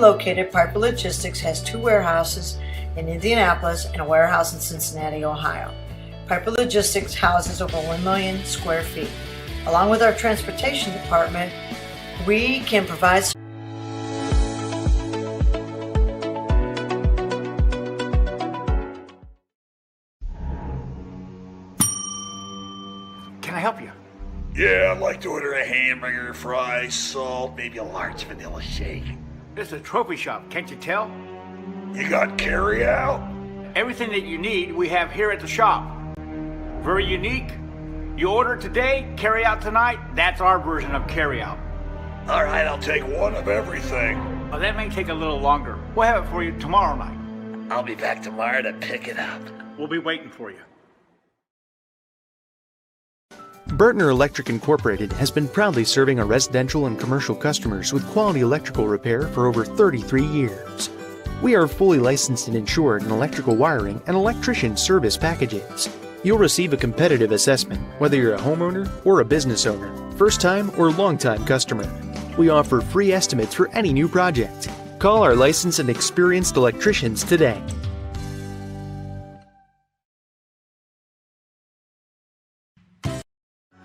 Located, Piper Logistics has 2 warehouses in Indianapolis and a warehouse in Cincinnati, Ohio. Piper Logistics houses over 1 million square feet. Along with our transportation department, we can provide. Can I help you? Yeah, I'd like to order a hamburger, fries, salt, maybe a large vanilla shake. This is a trophy shop, can't you tell? You got carry out? Everything that you need, we have here at the shop. Very unique. You order today, carry out tonight. That's our version of carry out. All right, I'll take one of everything. Well, that may take a little longer. We'll have it for you tomorrow night. I'll be back tomorrow to pick it up. We'll be waiting for you. Burtner Electric Incorporated has been proudly serving our residential and commercial customers with quality electrical repair for over 33 years. We are fully licensed and insured in electrical wiring and electrician service packages. You'll receive a competitive assessment whether you're a homeowner or a business owner, first-time or long-time customer. We offer free estimates for any new project. Call our licensed and experienced electricians today.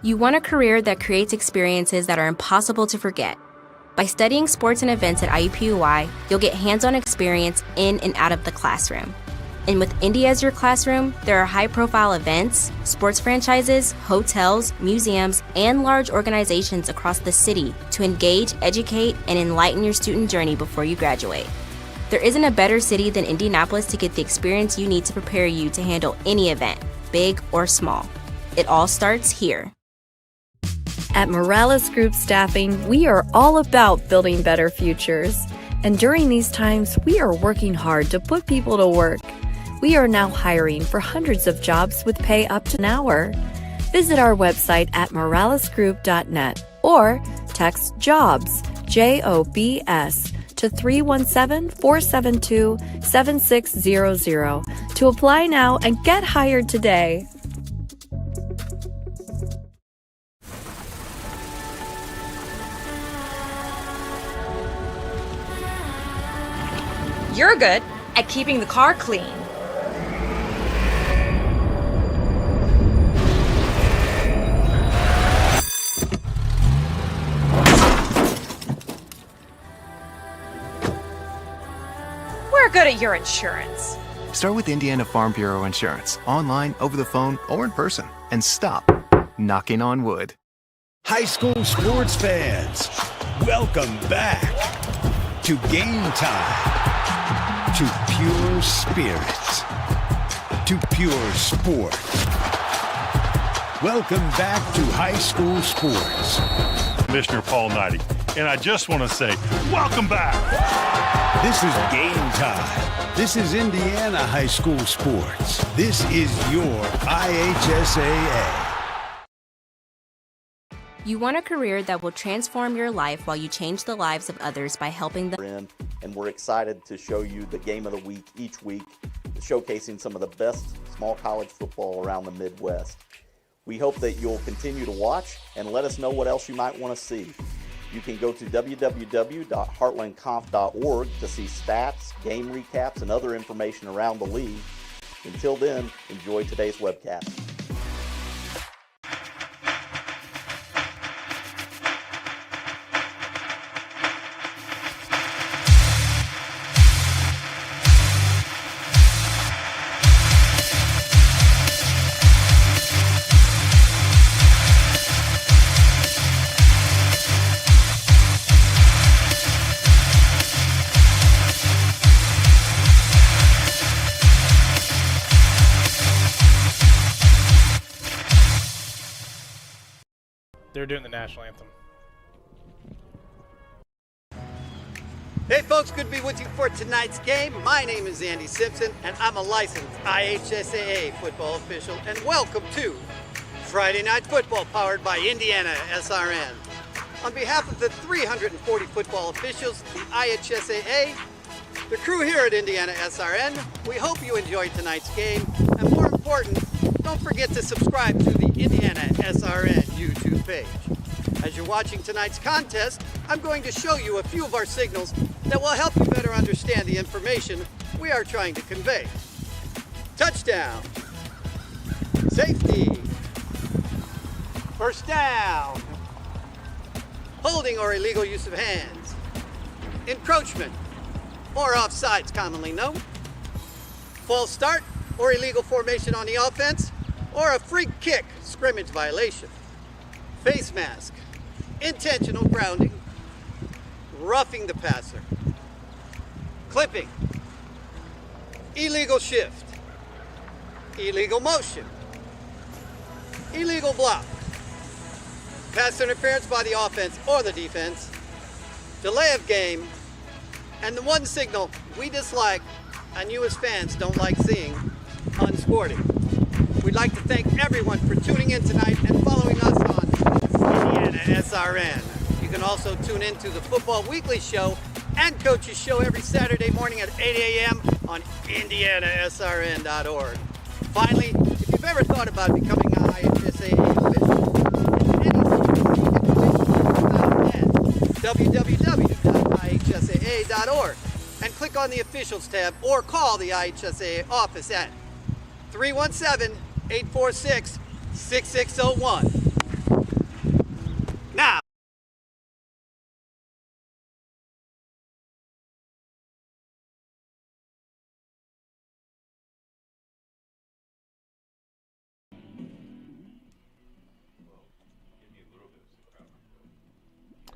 You want a career that creates experiences that are impossible to forget. By studying sports and events at IUPUI, you'll get hands-on experience in and out of the classroom. And with Indy as your classroom, there are high-profile events, sports franchises, hotels, museums, and large organizations across the city to engage, educate, and enlighten your student journey before you graduate. There isn't a better city than Indianapolis to get the experience you need to prepare you to handle any event, big or small. It all starts here. At Morales Group Staffing, we are all about building better futures. And during these times, we are working hard to put people to work. We are now hiring for hundreds of jobs with pay up to an hour. Visit our website at moralesgroup.net or text JOBS, JOBS, to 317-472-7600 to apply now and get hired today. You're good at keeping the car clean. We're good at your insurance. Start with Indiana Farm Bureau Insurance, online, over the phone, or in person, and stop knocking on wood. High school sports fans, welcome back to Game Time. To pure spirit, to pure sport. Welcome back to high school sports. Commissioner Paul Knighty, and I just want to say, welcome back. This is Game Time. This is Indiana high school sports. This is your IHSAA. You want a career that will transform your life while you change the lives of others by helping them. And we're excited to show you the game of the week each week, showcasing some of the best small college football around the Midwest. We hope that you'll continue to watch and let us know what else you might want to see. You can go to www.heartlandconf.org to see stats, game recaps, and other information around the league. Until then, enjoy today's webcast. They're doing the national anthem. Hey folks, good to be with you for tonight's game. My name is Andy Simpson and I'm a licensed IHSAA football official, and welcome to Friday Night Football powered by IndianaSRN. On behalf of the 340 football officials, the IHSAA, the crew here at IndianaSRN, we hope you enjoyed tonight's game, and more important, don't forget to subscribe to the IndianaSRN YouTube page. As you're watching tonight's contest, I'm going to show you a few of our signals that will help you better understand the information we are trying to convey. Touchdown. Safety. First down. Holding or illegal use of hands. Encroachment, or offsides commonly known. False start or illegal formation on the offense, or a free kick, scrimmage violation. Face mask, intentional grounding, roughing the passer, clipping, illegal shift, illegal motion, illegal block, pass interference by the offense or the defense, delay of game, and the one signal we dislike and you as fans don't like seeing, unsporting. We'd like to thank everyone for tuning in tonight and following us on IndianaSRN. You can also tune in to the Football Weekly Show and Coach's Show every Saturday morning at 8 a.m. on IndianaSRN.org. Finally, if you've ever thought about becoming an IHSAA official, www.ihsaa.org and click on the Officials tab or call the IHSAA office at 317-846-6601. Now,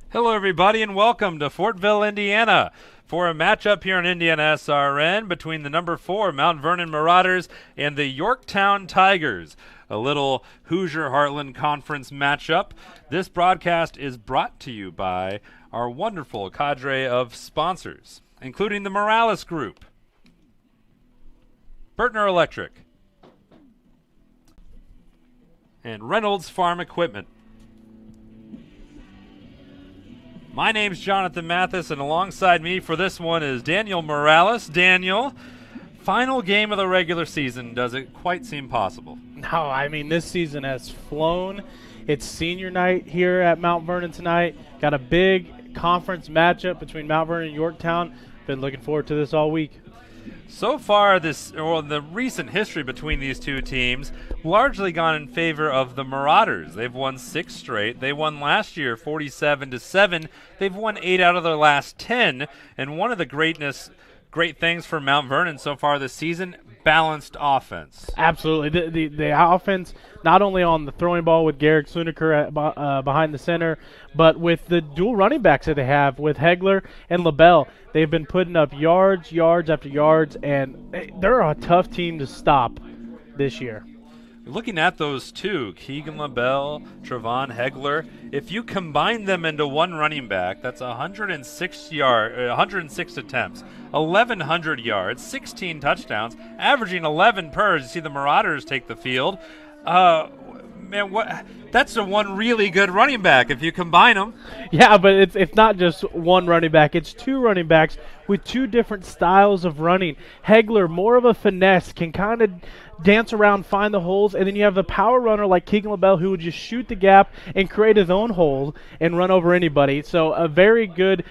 hello, everybody, and welcome to Fortville, Indiana, for a matchup here in IndianaSRN between the number 4 Mount Vernon Marauders and the Yorktown Tigers. A little Hoosier Heartland Conference matchup. This broadcast is brought to you by our wonderful cadre of sponsors, including the Morales Group, Bertner Electric, and Reynolds Farm Equipment. My name's Jonathan Mathis, and alongside me for this one is Daniel Morales. Daniel, final game of the regular season. Does it quite seem possible? No, I mean, this season has flown. It's senior night here at Mount Vernon tonight. Got a big conference matchup between Mount Vernon and Yorktown. Been looking forward to this all week. So far, the recent history between these two teams largely gone in favor of the Marauders. They've won 6 straight. They won last year 47-7. They've won 8 out of their last 10. And one of the great things for Mount Vernon so far this season, balanced offense. Absolutely. The offense, not only on the throwing ball with Garrick Suneker behind the center, but with the dual running backs that they have with Hegler and LaBelle. They've been putting up yards after yards, and they're a tough team to stop this year. Looking at those two, Keegan LaBelle, Trevon Hegler, if you combine them into one running back, that's 106 attempts, 1,100 yards, 16 touchdowns, averaging 11 per. You see the Marauders take the field. That's the one really good running back if you combine them. Yeah, but it's not just one running back. It's 2 running backs with 2 different styles of running. Hegler, more of a finesse, can kind of dance around, find the holes, and then you have the power runner like Keegan LaBelle who would just shoot the gap and create his own hole and run over anybody. So a very good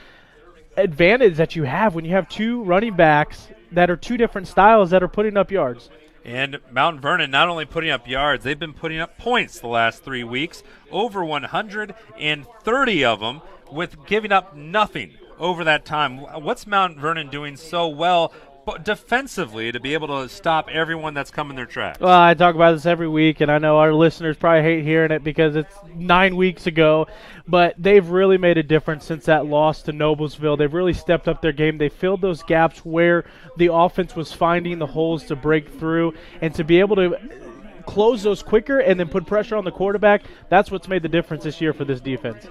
advantage that you have when you have 2 running backs that are 2 different styles that are putting up yards. And Mount Vernon not only putting up yards, they've been putting up points the last 3 weeks, over 130 of them, with giving up nothing over that time. What's Mount Vernon doing so well defensively to be able to stop everyone that's coming their tracks? Well, I talk about this every week, and I know our listeners probably hate hearing it because it's 9 weeks ago, but they've really made a difference since that loss to Noblesville. They've really stepped up their game. They filled those gaps where the offense was finding the holes to break through, and to be able to close those quicker and then put pressure on the quarterback, that's what's made the difference this year for this defense.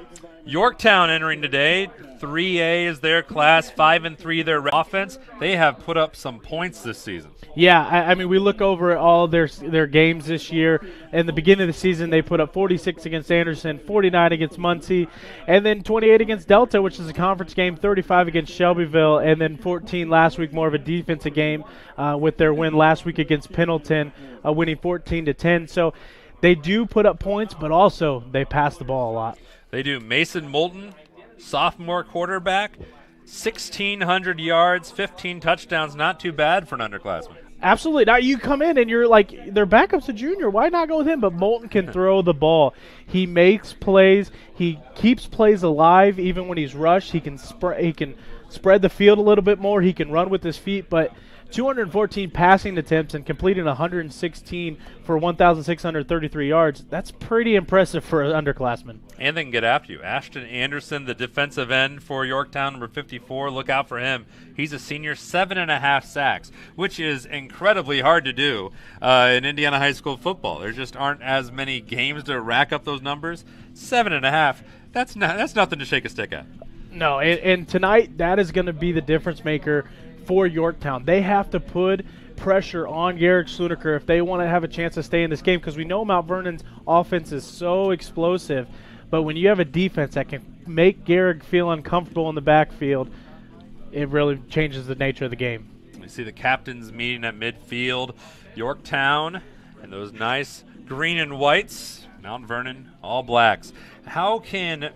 Yorktown entering today, 3A is their class, 5-3 their offense. They have put up some points this season. Yeah, I mean, we look over at all their games this year. In the beginning of the season, they put up 46 against Anderson, 49 against Muncie, and then 28 against Delta, which is a conference game, 35 against Shelbyville, and then 14 last week, more of a defensive game with their win last week against Pendleton, winning 14-10. So they do put up points, but also they pass the ball a lot. They do. Mason Moulton, sophomore quarterback, 1,600 yards, 15 touchdowns. Not too bad for an underclassman. Absolutely. Now you come in and you're like, their backup's a junior. Why not go with him? But Moulton can throw the ball. He makes plays. He keeps plays alive even when he's rushed. He can spread the field a little bit more. He can run with his feet. But 214 passing attempts and completing 116 for 1,633 yards. That's pretty impressive for an underclassman. And they can get after you. Ashton Anderson, the defensive end for Yorktown, number 54. Look out for him. He's a senior, 7.5 sacks, which is incredibly hard to do in Indiana high school football. There just aren't as many games to rack up those numbers. 7.5, that's nothing to shake a stick at. No, and tonight that is going to be the difference maker for Yorktown. They have to put pressure on Garrick Sluneker if they want to have a chance to stay in this game, because we know Mount Vernon's offense is so explosive. But when you have a defense that can make Garrick feel uncomfortable in the backfield, it really changes the nature of the game. We see the captains meeting at midfield. Yorktown and those nice green and whites. Mount Vernon, all blacks. How can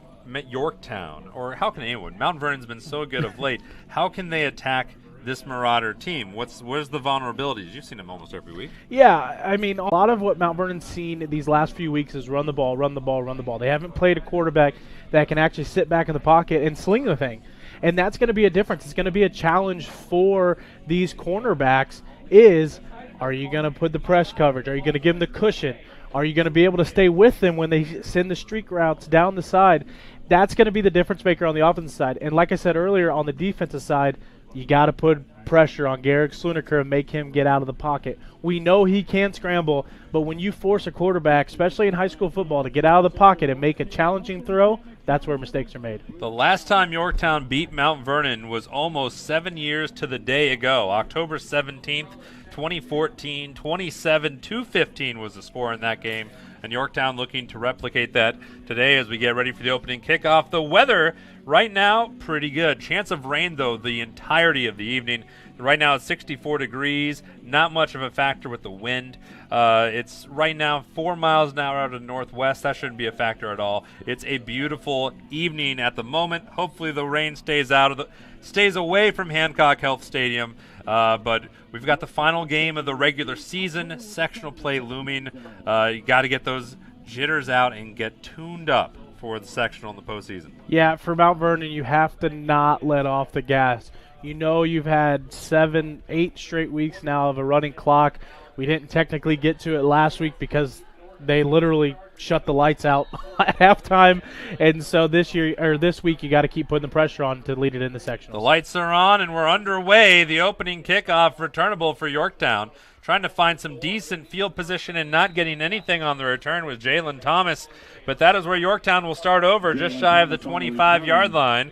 Yorktown, or how can anyone, Mount Vernon's been so good of late, how can they attack this Marauder team? Where's the vulnerabilities? You've seen them almost every week. Yeah, I mean, a lot of what Mount Vernon's seen these last few weeks is run the ball, run the ball, run the ball. They haven't played a quarterback that can actually sit back in the pocket and sling the thing. And that's going to be a difference. It's going to be a challenge for these cornerbacks is, are you going to put the press coverage? Are you going to give them the cushion? Are you going to be able to stay with them when they send the streak routes down the side? That's going to be the difference maker on the offensive side. And like I said earlier, on the defensive side, you got to put pressure on Garrick Sluneker and make him get out of the pocket. We know he can scramble, but when you force a quarterback, especially in high school football, to get out of the pocket and make a challenging throw, that's where mistakes are made. The last time Yorktown beat Mount Vernon was almost 7 years to the day ago. October 17th, 2014, 27-15 was the score in that game. And Yorktown looking to replicate that today as we get ready for the opening kickoff. The weather right now, pretty good. Chance of rain, though, the entirety of the evening. Right now it's 64 degrees, not much of a factor with the wind. It's right now 4 miles an hour out of the northwest. That shouldn't be a factor at all. It's a beautiful evening at the moment. Hopefully the rain stays away from Hancock Health Stadium. But we've got the final game of the regular season, sectional play looming. You got to get those jitters out and get tuned up for the sectional in the postseason. Yeah, for Mount Vernon, you have to not let off the gas. You know you've had 7-8 straight weeks now of a running clock. We didn't technically get to it last week because they literally shut the lights out at halftime, and so this week you got to keep putting the pressure on to lead it in the sectionals. The lights are on and we're underway. The opening kickoff returnable for Yorktown. Trying to find some decent field position and not getting anything on the return with Jalen Thomas, but that is where Yorktown will start over, just shy of the 25-yard line.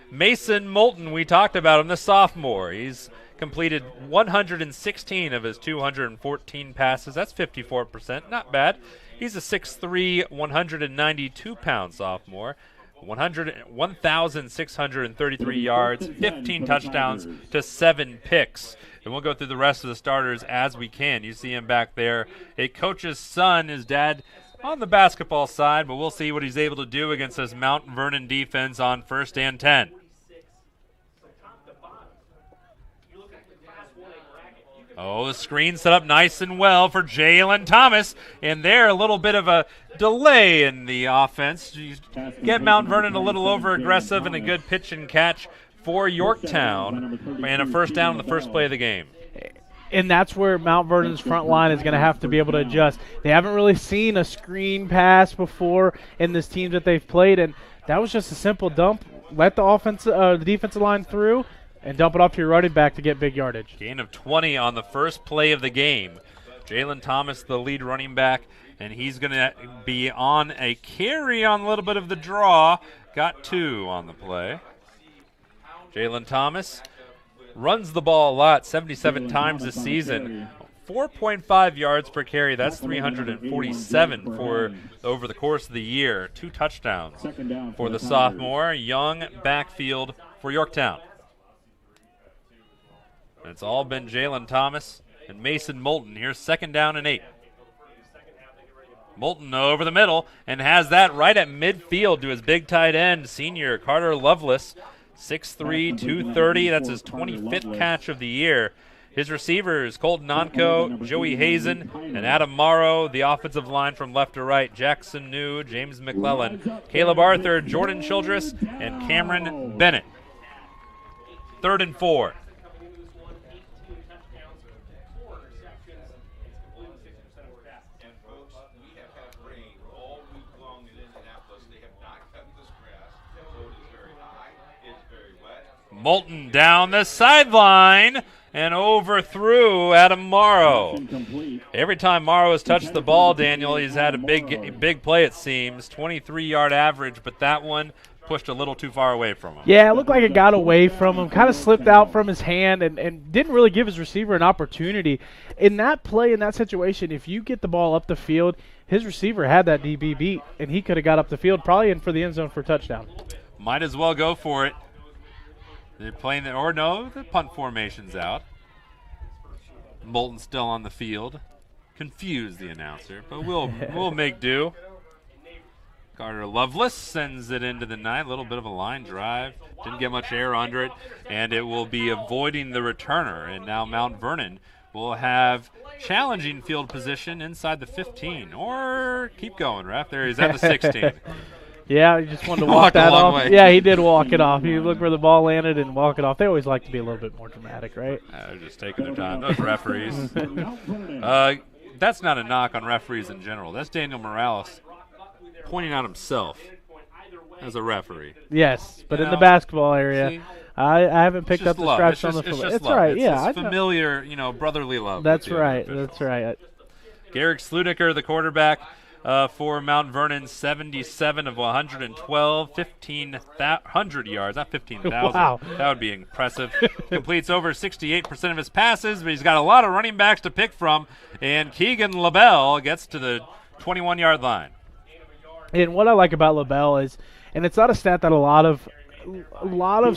Mason Moulton, we talked about him, the sophomore. He's completed 116 of his 214 passes. That's 54%, not bad. He's a 6'3", 192-pound sophomore. 1,633 yards, 15 touchdowns to 7 picks. And we'll go through the rest of the starters as we can. You see him back there. A coach's son, his dad on the basketball side, but we'll see what he's able to do against this Mount Vernon defense on 1st and 10. Oh, the screen set up nice and well for Jalen Thomas, and there a little bit of a delay in the offense. You get Mount Vernon a little over-aggressive and a good pitch and catch for Yorktown, and a first down in the first play of the game. And that's where Mount Vernon's front line is going to have to be able to adjust. They haven't really seen a screen pass before in this team that they've played, and that was just a simple dump. Let the defensive line through, and dump it off to your running back to get big yardage. Gain of 20 on the first play of the game. Jalen Thomas, the lead running back, and he's going to be on a carry on a little bit of the draw. Got 2 on the play. Jalen Thomas runs the ball a lot, 77 times this season. 4.5 yards per carry. That's 347 for over the course of the year. 2 touchdowns for the sophomore. Young backfield for Yorktown. It's all been Jalen Thomas and Mason Moulton. Here's 2nd down and 8. Moulton over the middle and has that right at midfield to his big tight end, senior Carter Lovelace. 6'3", 230. That's his 25th catch of the year. His receivers, Colton Nonco, Joey Hazen, and Adam Morrow. The offensive line from left to right, Jackson New, James McClellan, Caleb Arthur, Jordan Childress, and Cameron Bennett. 3rd and 4. Moulton down the sideline and overthrew Adam Morrow. Every time Morrow has touched the ball, Daniel, he's had a big play, it seems. 23-yard average, but that one pushed a little too far away from him. Yeah, it looked like it got away from him, kind of slipped out from his hand and didn't really give his receiver an opportunity. In that play, in that situation, if you get the ball up the field, his receiver had that DB beat, and he could have got up the field, probably in for the end zone for a touchdown. Might as well go for it. They're playing the punt formation's out. Moulton still on the field. Confused the announcer, but we'll make do. Carter Lovelace sends it into the night. A little bit of a line drive. Didn't get much air under it, and it will be avoiding the returner. And now Mount Vernon will have challenging field position inside the 15. Or keep going, ref. There he's at the 16. Yeah, he just wanted to walk that off. Way. Yeah, he did walk it off. He looked where the ball landed and walk it off. They always like to be a little bit more dramatic, right? They're just taking their time. Those referees. That's not a knock on referees in general. That's Daniel Morales pointing out himself as a referee. Yes, but in the basketball area, I haven't picked up the scratch on the field. It's right. It's yeah, familiar, brotherly love. That's right. That's right. Garrick Sluniker, the quarterback. For Mount Vernon, 77 of 112, 1,500 yards, not 15,000. Wow. That would be impressive. Completes over 68% of his passes, but he's got a lot of running backs to pick from. And Keegan LaBelle gets to the 21-yard line. And what I like about LaBelle is, and it's not a stat that a lot of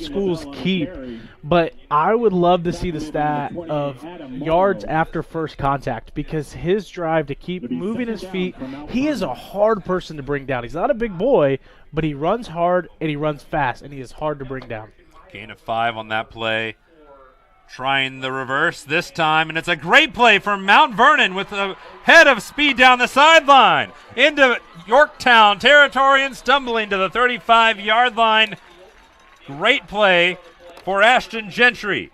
schools keep, but I would love to see the stat of yards after first contact, because his drive to keep moving his feet, he is a hard person to bring down. He's not a big boy, but he runs hard and he runs fast, and he is hard to bring down. Gain of 5 on that play. Trying the reverse this time, and it's a great play from Mount Vernon with a head of speed down the sideline into Yorktown territory and stumbling to the 35-yard line. Great play for Ashton Gentry.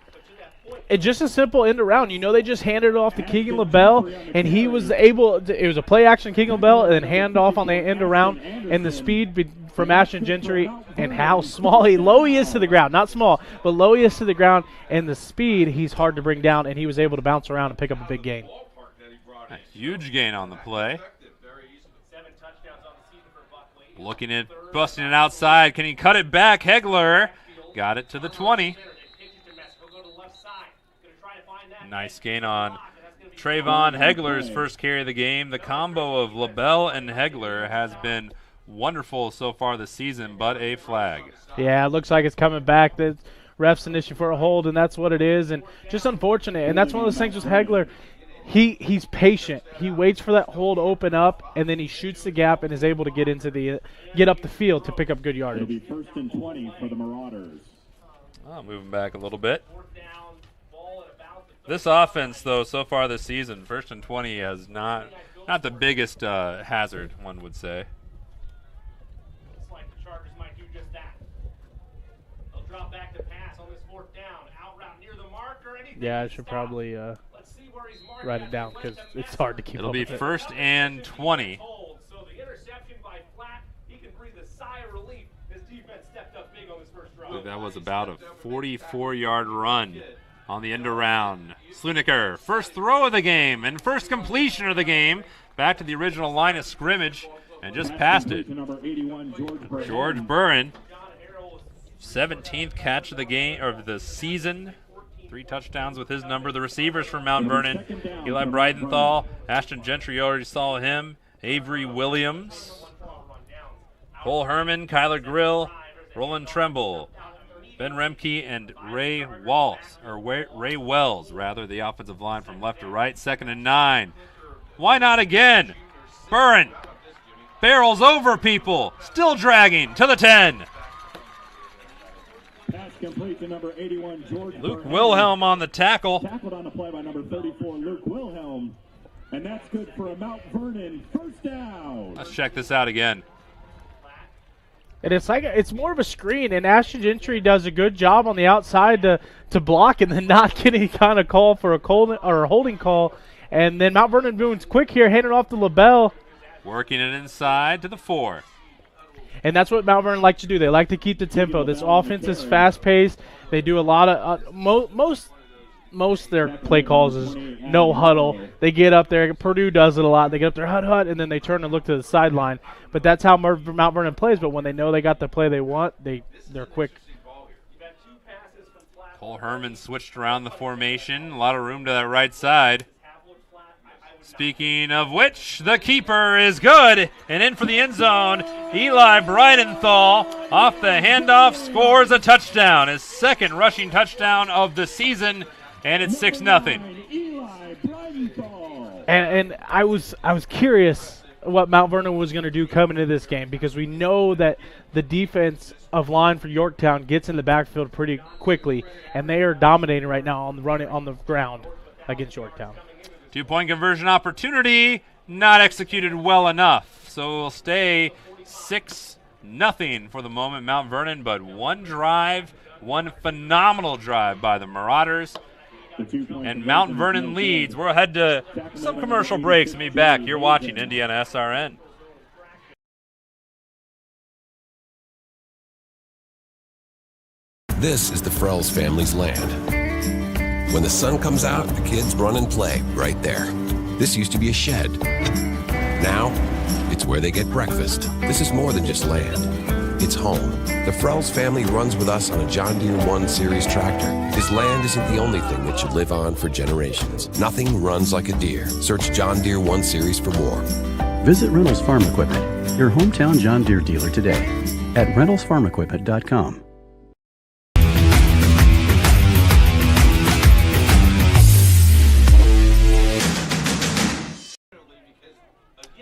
It's just a simple end around. They just handed it off to Keegan LaBelle, and he was able to, it was a play action Keegan LaBelle, and then hand off on the end around, and the speed from Ashton Gentry and how low he is to the ground. Not small, but low he is to the ground, and the speed, he's hard to bring down, and he was able to bounce around and pick up a big gain. A huge gain on the play. Looking at busting it outside. Can he cut it back? Hegler got it to the 20. Nice gain on Trayvon Hegler's first carry of the game. The combo of LaBelle and Hegler has been wonderful so far this season, but a flag. Yeah, it looks like it's coming back. The ref's an issue for a hold, and that's what it is. And just unfortunate. And that's one of those things with Hegler. He's patient. He waits for that hole to open up, and then he shoots the gap and is able to get up the field to pick up good yardage. It'll be 1st and 20 for the Marauders. Moving back a little bit. This offense, though, so far this season, 1st and 20 has not the biggest hazard, one would say. Looks like the Chargers might do just that. They'll drop back to pass on this 4th down. Out route near the mark or anything. Yeah, I should probably write it down because it's hard to keep It'll up be with it. 1st and 20. So the interception by Flatt, he can breathe a sigh of relief. His defense stepped up big on this first drive. That was about a 44-yard run on the end around. Sluniker, first throw of the game and first completion of the game. Back to the original line of scrimmage and just passed it. George Burren, 17th catch of the game or the season. 3 touchdowns with his number. The receivers for Mount Vernon, Eli Breidenthal, Ashton Gentry, already saw him. Avery Williams, Cole Herman, Kyler Grill, Roland Tremble, Ben Remke, and Ray Wells, the offensive line from left to right. 2nd and 9. Why not again? Burren barrels over people, still dragging to the 10. complete to number 81, George Luke Vernon. Wilhelm on the tackle. Tackled on the play by number 34, Luke Wilhelm. And that's good for a Mount Vernon first down. Let's check this out again. And it's more of a screen, and Ashton Gentry does a good job on the outside to block and then not get any kind of call for a holding call. And then Mount Vernon Boone's quick here, handing off to LaBelle. Working it inside to the 4. And that's what Mount Vernon like to do. They like to keep the tempo. This offense is fast-paced. They do a lot of most of their play calls is no huddle. They get up there. Purdue does it a lot. They get up there, hut, and then they turn and look to the sideline. But that's how Mount Vernon plays. But when they know they got the play they want, they're quick. Cole Herman switched around the formation. A lot of room to that right side. Speaking of which, the keeper is good. And in for the end zone, Eli Bridenthal off the handoff scores a touchdown. His second rushing touchdown of the season, and it's 6-0. And I was curious what Mount Vernon was going to do coming into this game, because we know that the defense of line for Yorktown gets in the backfield pretty quickly, and they are dominating right now on the ground against Yorktown. 2-point conversion opportunity, not executed well enough. So we'll stay 6-0 for the moment, Mount Vernon, but one phenomenal drive by the Marauders. And Mount Vernon leads. We'll head to some commercial breaks and be back. You're watching IndianaSRN. This is the Frells family's land. When the sun comes out, the kids run and play right there. This used to be a shed. Now, it's where they get breakfast. This is more than just land. It's home. The Frells family runs with us on a John Deere 1 Series tractor. This land isn't the only thing that should live on for generations. Nothing runs like a Deere. Search John Deere 1 Series for more. Visit Reynolds Farm Equipment, your hometown John Deere dealer today at reynoldsfarmequipment.com.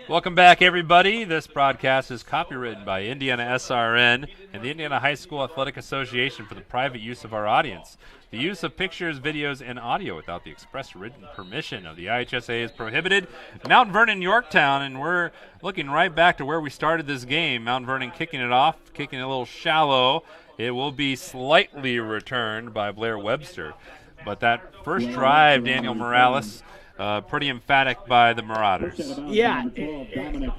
Welcome back, everybody. This broadcast is copywritten by IndianaSRN and the Indiana High School Athletic Association for the private use of our audience. The use of pictures, videos, and audio without the express written permission of the IHSAA is prohibited. Mount Vernon, Yorktown, and we're looking right back to where we started this game. Mount Vernon kicking it off, kicking it a little shallow. It will be slightly returned by Blair Webster. But that first drive, Daniel Morales, pretty emphatic by the Marauders. Yeah,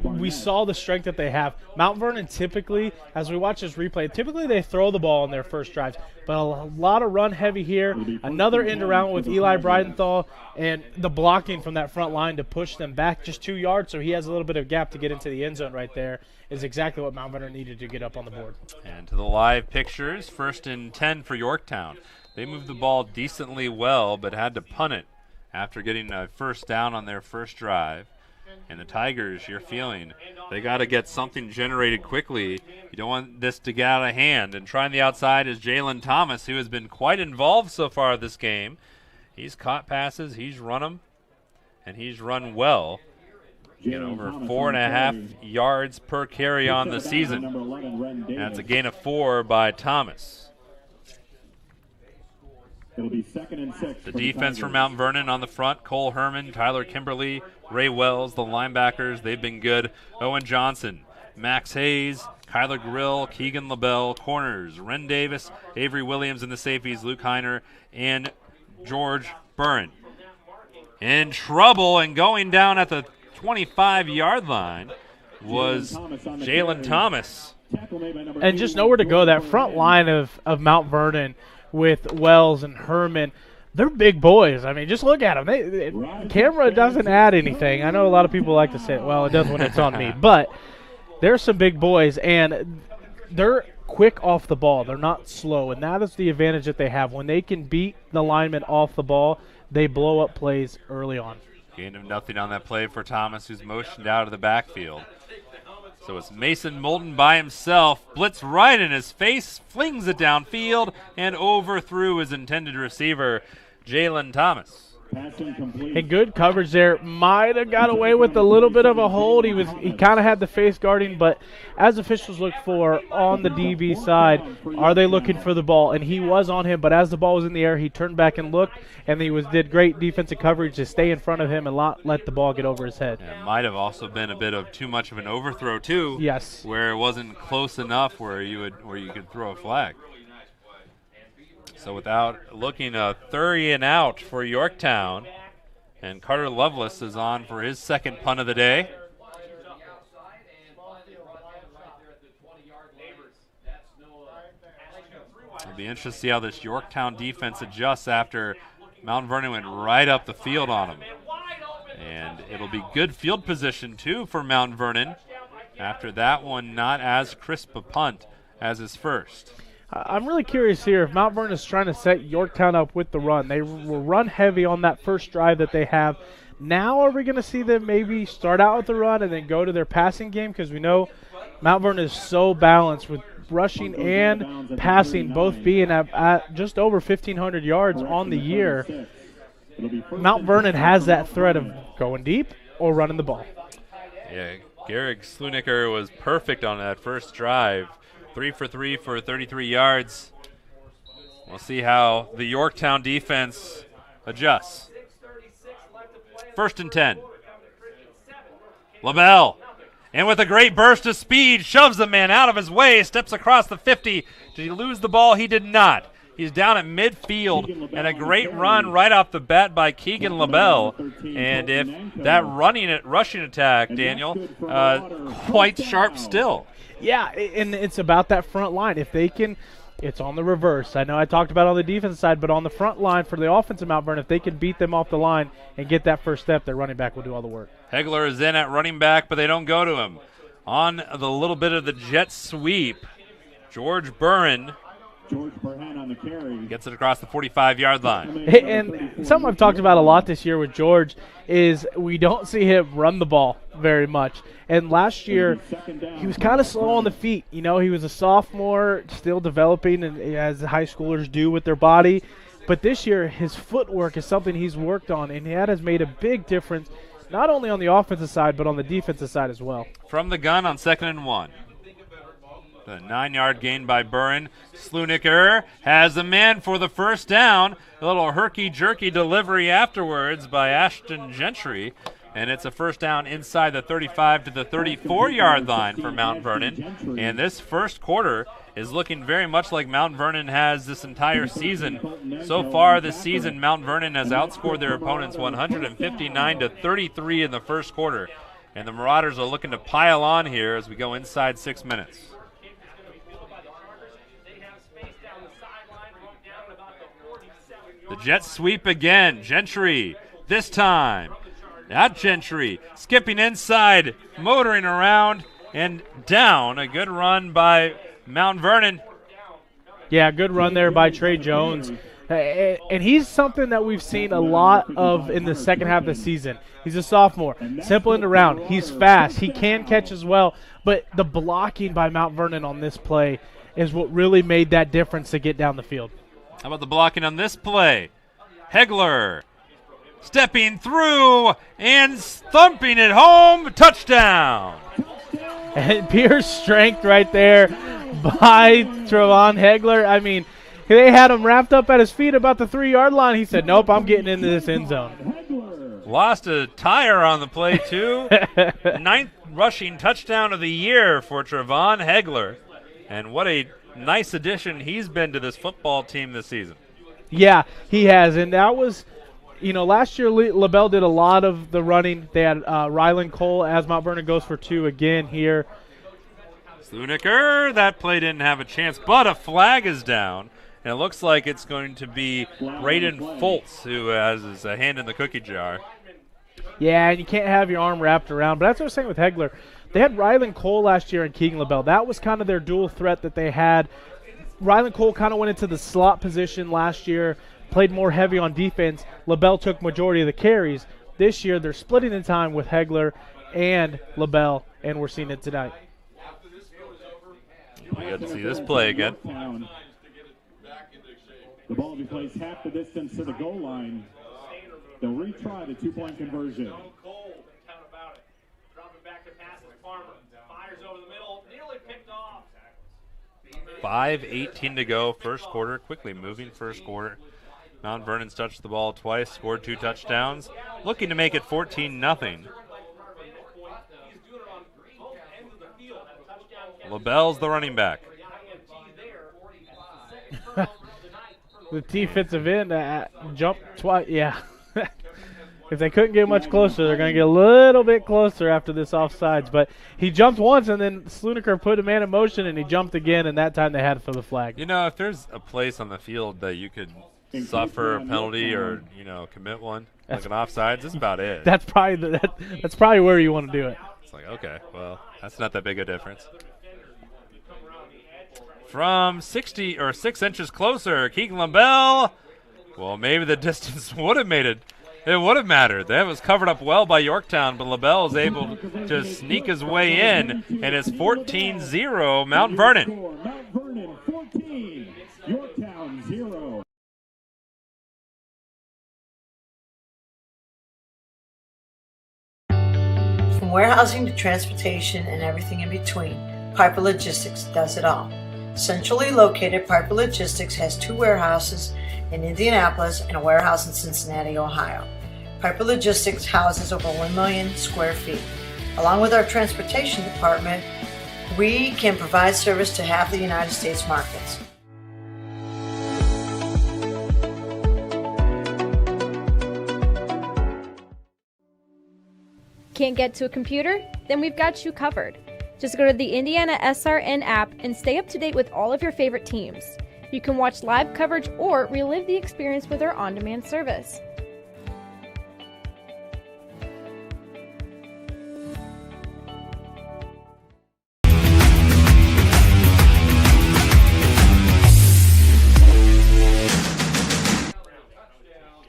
we saw the strength that they have. Mount Vernon typically, as we watch this replay, typically they throw the ball in their first drives, but a lot of run heavy here. Another end around with Eli Bridenthal, and the blocking from that front line to push them back just 2 yards, so he has a little bit of gap to get into the end zone right there, is exactly what Mount Vernon needed to get up on the board. And to the live pictures, 1st and 10 for Yorktown. They moved the ball decently well, but had to punt it after getting a first down on their first drive. And the Tigers, you're feeling, they got to get something generated quickly. You don't want this to get out of hand. And trying the outside is Jalen Thomas, who has been quite involved so far this game. He's caught passes, he's run them, and he's run well. Get over 4.5 yards per carry on the season. That's a gain of 4 by Thomas. It'll be 2nd and 6. The defense for Mount Vernon on the front, Cole Herman, Tyler Kimberly, Ray Wells, the linebackers, they've been good. Owen Johnson, Max Hayes, Kyler Grill, Keegan LaBelle, corners, Ren Davis, Avery Williams in the safeties, Luke Heiner, and George Burren. In trouble and going down at the 25-yard line was Jalen Thomas. And just nowhere to go. That front line of Mount Vernon with Wells and Herman, they're big boys. I mean, just look at them. Camera doesn't add anything. I know a lot of people like to say, well, it does when it's on me. But there's some big boys, and they're quick off the ball. They're not slow, and that is the advantage that they have. When they can beat the lineman off the ball, they blow up plays early on. Gain of nothing on that play for Thomas, who's motioned out of the backfield. So it's Mason Moulton by himself. Blitz right in his face, flings it downfield, and overthrew his intended receiver, Jalen Thomas. And good coverage there. Might have got away with a little bit of a hold. He kind of had the face guarding, but as officials look for on the DB side, are they looking for the ball? And he was on him, but as the ball was in the air, he turned back and looked, and he did great defensive coverage to stay in front of him and let the ball get over his head. It might have also been a bit of too much of an overthrow too. Yes. Where it wasn't close enough where you could throw a flag. So without looking, a 30 and out for Yorktown. And Carter Lovelace is on for his second punt of the day. It'll be interesting to see how this Yorktown defense adjusts after Mount Vernon went right up the field on them. And it'll be good field position, too, for Mount Vernon. After that one, not as crisp a punt as his first. I'm really curious here if Mount Vernon is trying to set Yorktown up with the run. They will run heavy on that first drive that they have. Now are we going to see them maybe start out with the run and then go to their passing game? Because we know Mount Vernon is so balanced with rushing and passing both being at just over 1,500 yards on the year. Mount Vernon has that threat of going deep or running the ball. Yeah, Garrick Sluniker was perfect on that first drive. 3 for 3 for 33 yards. We'll see how the Yorktown defense adjusts. 1st and 10. LaBelle. And with a great burst of speed, shoves the man out of his way, steps across the 50. Did he lose the ball? He did not. He's down at midfield, and a great run right off the bat by Keegan LaBelle. And if that rushing attack, Daniel, quite sharp still. Yeah, and it's about that front line. If they can, it's on the reverse. I know I talked about on the defensive side, but on the front line for the offensive Mount Vernon, if they can beat them off the line and get that first step, their running back will do all the work. Hegler is in at running back, but they don't go to him. On the little bit of the jet sweep, George Burren on the carry. Gets it across the 45-yard line. And something I've talked about a lot this year with George is we don't see him run the ball very much. And last year, he was kind of slow on the feet. You know, he was a sophomore, still developing, and as high schoolers do with their body. But this year, his footwork is something he's worked on, and that has made a big difference, not only on the offensive side, but on the defensive side as well. From the gun on 2nd and 1. The 9-yard gain by Burren. Sluniker has a man for the first down. A little herky-jerky delivery afterwards by Ashton Gentry. And it's a first down inside the 35 to the 34-yard line for Mount Vernon. And this first quarter is looking very much like Mount Vernon has this entire season. So far this season, Mount Vernon has outscored their opponents 159 to 33 in the first quarter. And the Marauders are looking to pile on here as we go inside 6 minutes. The jet sweep again. Gentry this time. Not Gentry. Skipping inside, motoring around, and down. A good run by Mount Vernon. Yeah, good run there by Trey Jones. And he's something that we've seen a lot of in the second half of the season. He's a sophomore. Simple and around. He's fast. He can catch as well. But the blocking by Mount Vernon on this play is what really made that difference to get down the field. How about the blocking on this play? Hegler stepping through and thumping it home. Touchdown. And pure strength right there by Trevon Hegler. I mean, they had him wrapped up at his feet about the 3-yard line. He said, nope, I'm getting into this end zone. Lost a tire on the play, too. 9th rushing touchdown of the year for Trevon Hegler. And what a nice addition he's been to this football team this season. Yeah, he has. And that was, you know, last year LaBelle did a lot of the running. They had Rylan Cole as Mount Vernon goes for 2 again here. Sluniker, that play didn't have a chance, but a flag is down. And it looks like it's going to be Braden Foltz who has his hand in the cookie jar. Yeah, and you can't have your arm wrapped around. But that's what I was saying with Hegler. They had Rylan Cole last year and Keegan LaBelle. That was kind of their dual threat that they had. Rylan Cole kind of went into the slot position last year, played more heavy on defense. LaBelle took majority of the carries. This year they're splitting the time with Hegler and LaBelle, and we're seeing it tonight. We got to see this play again. The ball will be placed half the distance to the goal line. They'll retry the two-point conversion. 5:18 to go, first quarter. Quickly moving first quarter. Mount Vernon's touched the ball twice, scored 2 touchdowns, looking to make it 14-0. LaBelle's the running back. The defensive end jumped twice. Yeah. If they couldn't get much closer, they're going to get a little bit closer after this offsides. But he jumped once, and then Slunaker put a man in motion, and he jumped again, and that time they had for the flag. You know, if there's a place on the field that you could suffer a penalty or, commit one, like an offsides, that's about it. That's probably where you want to do it. It's like, okay, well, that's not that big a difference. From 60 or 6 inches closer, Keegan LaBelle. Well, maybe the distance would have made it. It would have mattered. That was covered up well by Yorktown, but LaBelle is able to sneak his way in, and it's 14-0 Mount Vernon. Mount Vernon 14, Yorktown 0. From warehousing to transportation and everything in between, Piper Logistics does it all. Centrally located, Piper Logistics has 2 warehouses in Indianapolis and a warehouse in Cincinnati, Ohio. Piper Logistics houses over 1 million square feet. Along with our transportation department, we can provide service to half the United States markets. Can't get to a computer? Then we've got you covered. Just go to the IndianaSRN app and stay up to date with all of your favorite teams. You can watch live coverage or relive the experience with our on-demand service.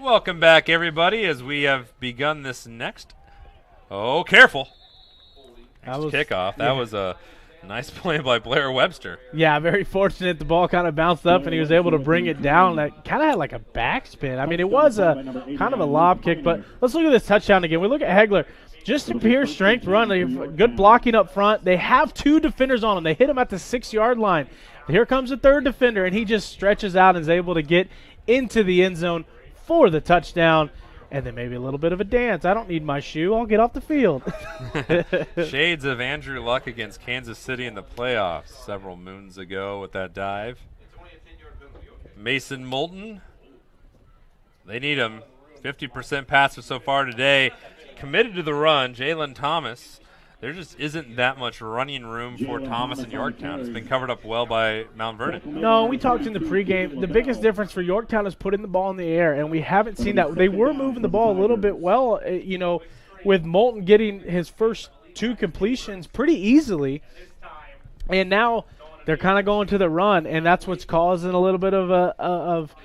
Welcome back, everybody, as we have begun this next. Oh, careful. Kickoff. That was a nice play by Blair Webster. Yeah, very fortunate. The ball kind of bounced up, and he was able to bring it down. That kind of had like a backspin. I mean, it was a kind of a lob kick, but let's look at this touchdown again. We look at Hegler. Just a pure strength run. They have good blocking up front. They have 2 defenders on him. They hit him at the 6-yard line. Here comes the 3rd defender, and he just stretches out and is able to get into the end zone for the touchdown. And then maybe a little bit of a dance. I don't need my shoe. I'll get off the field. Shades of Andrew Luck against Kansas City in the playoffs several moons ago with that dive. Mason Moulton. They need him. 50% passer so far today. Committed to the run. Jalen Thomas. There just isn't that much running room for Thomas in Yorktown. It's been covered up well by Mount Vernon. No, we talked in the pregame. The biggest difference for Yorktown is putting the ball in the air, and we haven't seen that. They were moving the ball a little bit well, with Moulton getting his first 2 completions pretty easily. And now they're kind of going to the run, and that's what's causing a little bit of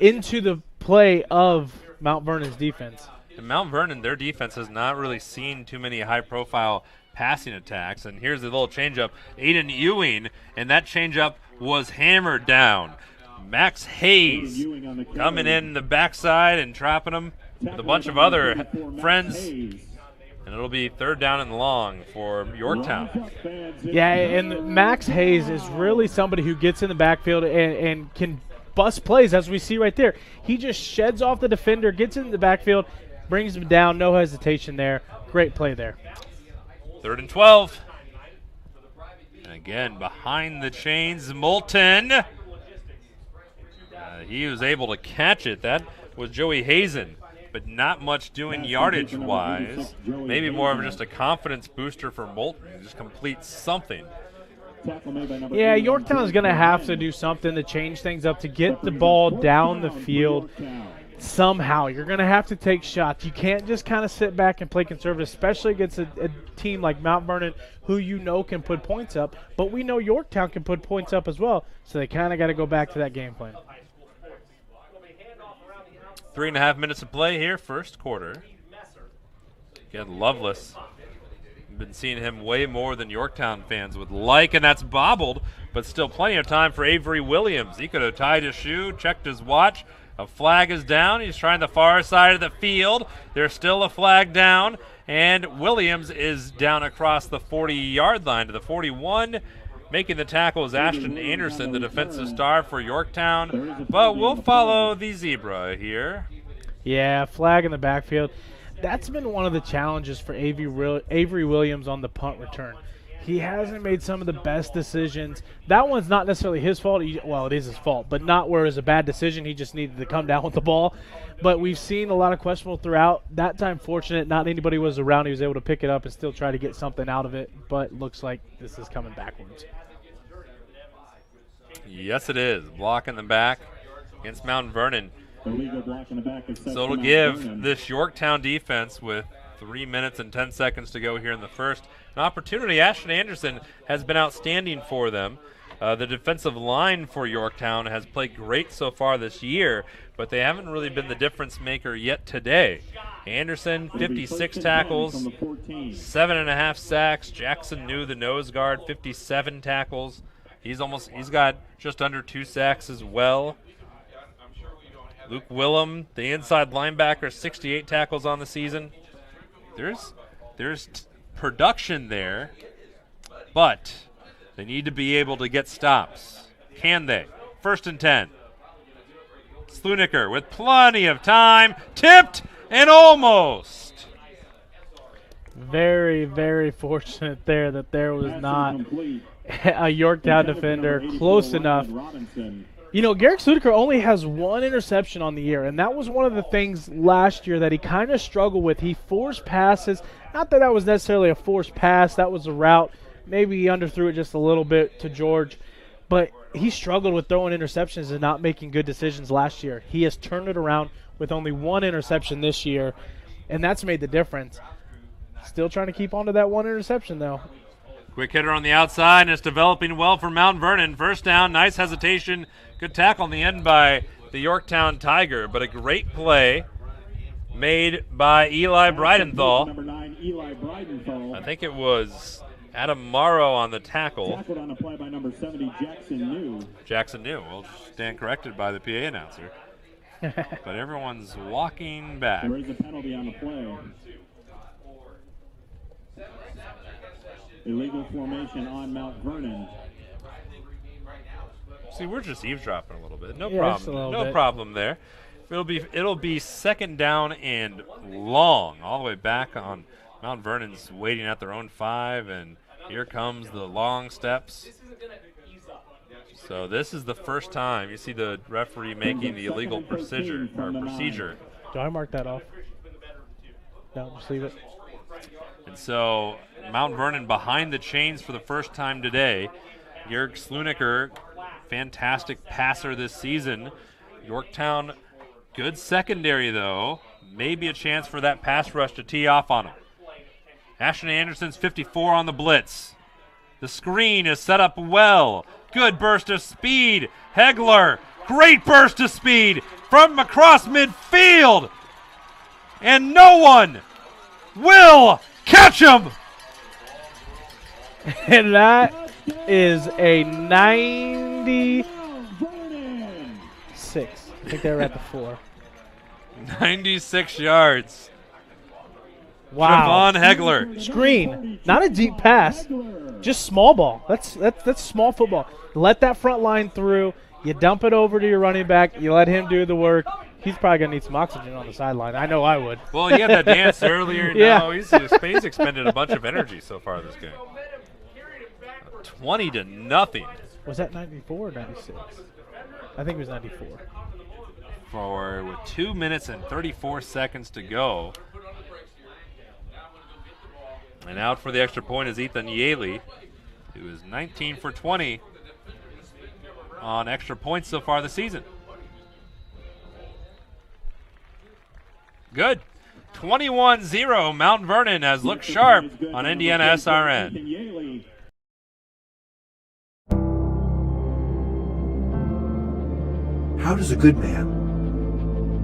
into the play of Mount Vernon's defense. And Mount Vernon, their defense has not really seen too many high-profile passing attacks. And here's a little changeup. Aiden Ewing, and that changeup was hammered down. Max Hayes coming in the backside and trapping him with a bunch of other friends. And it'll be 3rd down and long for Yorktown. Yeah, and Max Hayes is really somebody who gets in the backfield and can bust plays, as we see right there. He just sheds off the defender, gets in the backfield, brings him down, no hesitation there. Great play there. 3rd and 12. And again, behind the chains, Moulton. He was able to catch it. That was Joey Hazen, but not much doing yardage-wise. Maybe more of just a confidence booster for Moulton. Just complete something. Yeah, Yorktown's going to have to do something to change things up to get the ball down the field. Somehow you're going to have to take shots. You can't just kind of sit back and play conservative, especially against a team like Mount Vernon who can put points up. But we know Yorktown can put points up as well, so they kind of got to go back to that game plan. 3.5 minutes of play here, first quarter. Again, Loveless. Been seeing him way more than Yorktown fans would like, and that's bobbled, but still plenty of time for Avery Williams. He could have tied his shoe, checked his watch, A flag is down. He's trying the far side of the field. There's still a flag down, and Williams is down across the 40-yard line to the 41. Making the tackle is Ashton Anderson, the defensive star for Yorktown, but we'll follow the zebra here. Yeah, flag in the backfield. That's been one of the challenges for Avery Williams on the punt return. He hasn't made some of the best decisions. That one's not necessarily his fault. Well, it is his fault, but not where it was a bad decision. He just needed to come down with the ball. But we've seen a lot of questionable throughout. That time, fortunate, not anybody was around. He was able to pick it up and still try to get something out of it, but looks like this is coming backwards. Yes, it is. Block in the back against Mount Vernon. Illegal block in the back is set So it'll for give Vernon. this Yorktown defense, with 3 minutes and 10 seconds to go here in the first, an opportunity. Ashton Anderson has been outstanding for them. The defensive line for Yorktown has played great so far this year, but they haven't really been the difference maker yet today. Anderson, 56 tackles, 7.5 sacks. Jackson New, the nose guard, 57 tackles. He's got just under 2 sacks as well. Luke Willem, the inside linebacker, 68 tackles on the season. There's production there, but they need to be able to get stops. Can they? 1st and 10. Sluniker with plenty of time, tipped and almost. Very, very fortunate there that there was not a Yorktown defender close enough. You know, Garrick Sluniker only has 1 interception on the year, and that was one of the things last year that he kind of struggled with. He forced passes. Not that was necessarily a forced pass. That was a route. Maybe he underthrew it just a little bit to George. But he struggled with throwing interceptions and not making good decisions last year. He has turned it around with only 1 interception this year, and that's made the difference. Still trying to keep on to that 1 interception, though. Quick hitter on the outside, and it's developing well for Mount Vernon. First down, nice hesitation. Good tackle on the end by the Yorktown Tiger, but a great play made by Eli Bridenthal. Number 9, Eli Bridenthal. I think it was Adam Morrow on the tackle. Tackled on a play by number 70, Jackson New. Jackson New will stand corrected by the PA announcer. But everyone's walking back. There is a penalty on the play. Illegal formation on Mount Vernon. See, we're just eavesdropping a little bit. No Yeah, just a problem. little No bit. problem there. It'll be 2nd down and long, all the way back on Mount Vernon's waiting at their own 5, and here comes the long steps. So this is the first time you see the referee making the illegal procedure. Do I mark that off? No, just leave it. And so Mount Vernon behind the chains for the first time today. Jörg Sluniker, fantastic passer this season. Yorktown, good secondary though. Maybe a chance for that pass rush to tee off on him. Ashton Anderson's 54 on the blitz. The screen is set up well. Good burst of speed. Hegler, great burst of speed from across midfield. And no one will catch him. And that is a 96. I think they were at the 4. 96 yards. Wow. Javon Hegler. Screen. Not a deep pass. Just small ball. That's small football. Let that front line through. You dump it over to your running back. You let him do the work. He's probably going to need some oxygen on the sideline. I know I would. Well, he had that dance earlier. Yeah. No, he's expended a bunch of energy so far this game. 20-0. Was that 94 or 96? I think it was 94. With 2 minutes and 34 seconds to go. And out for the extra point is Ethan Yaley, who is 19 for 20 on extra points so far this season. Good. 21-0. Mount Vernon has looked sharp on IndianaSRN. How does a good man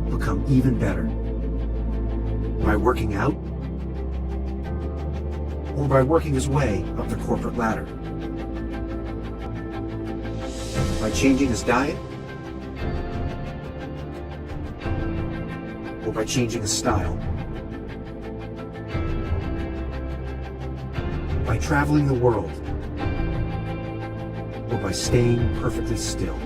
become even better? By working out? Or by working his way up the corporate ladder? By changing his diet? or by changing a style. By traveling the world, or by staying perfectly still.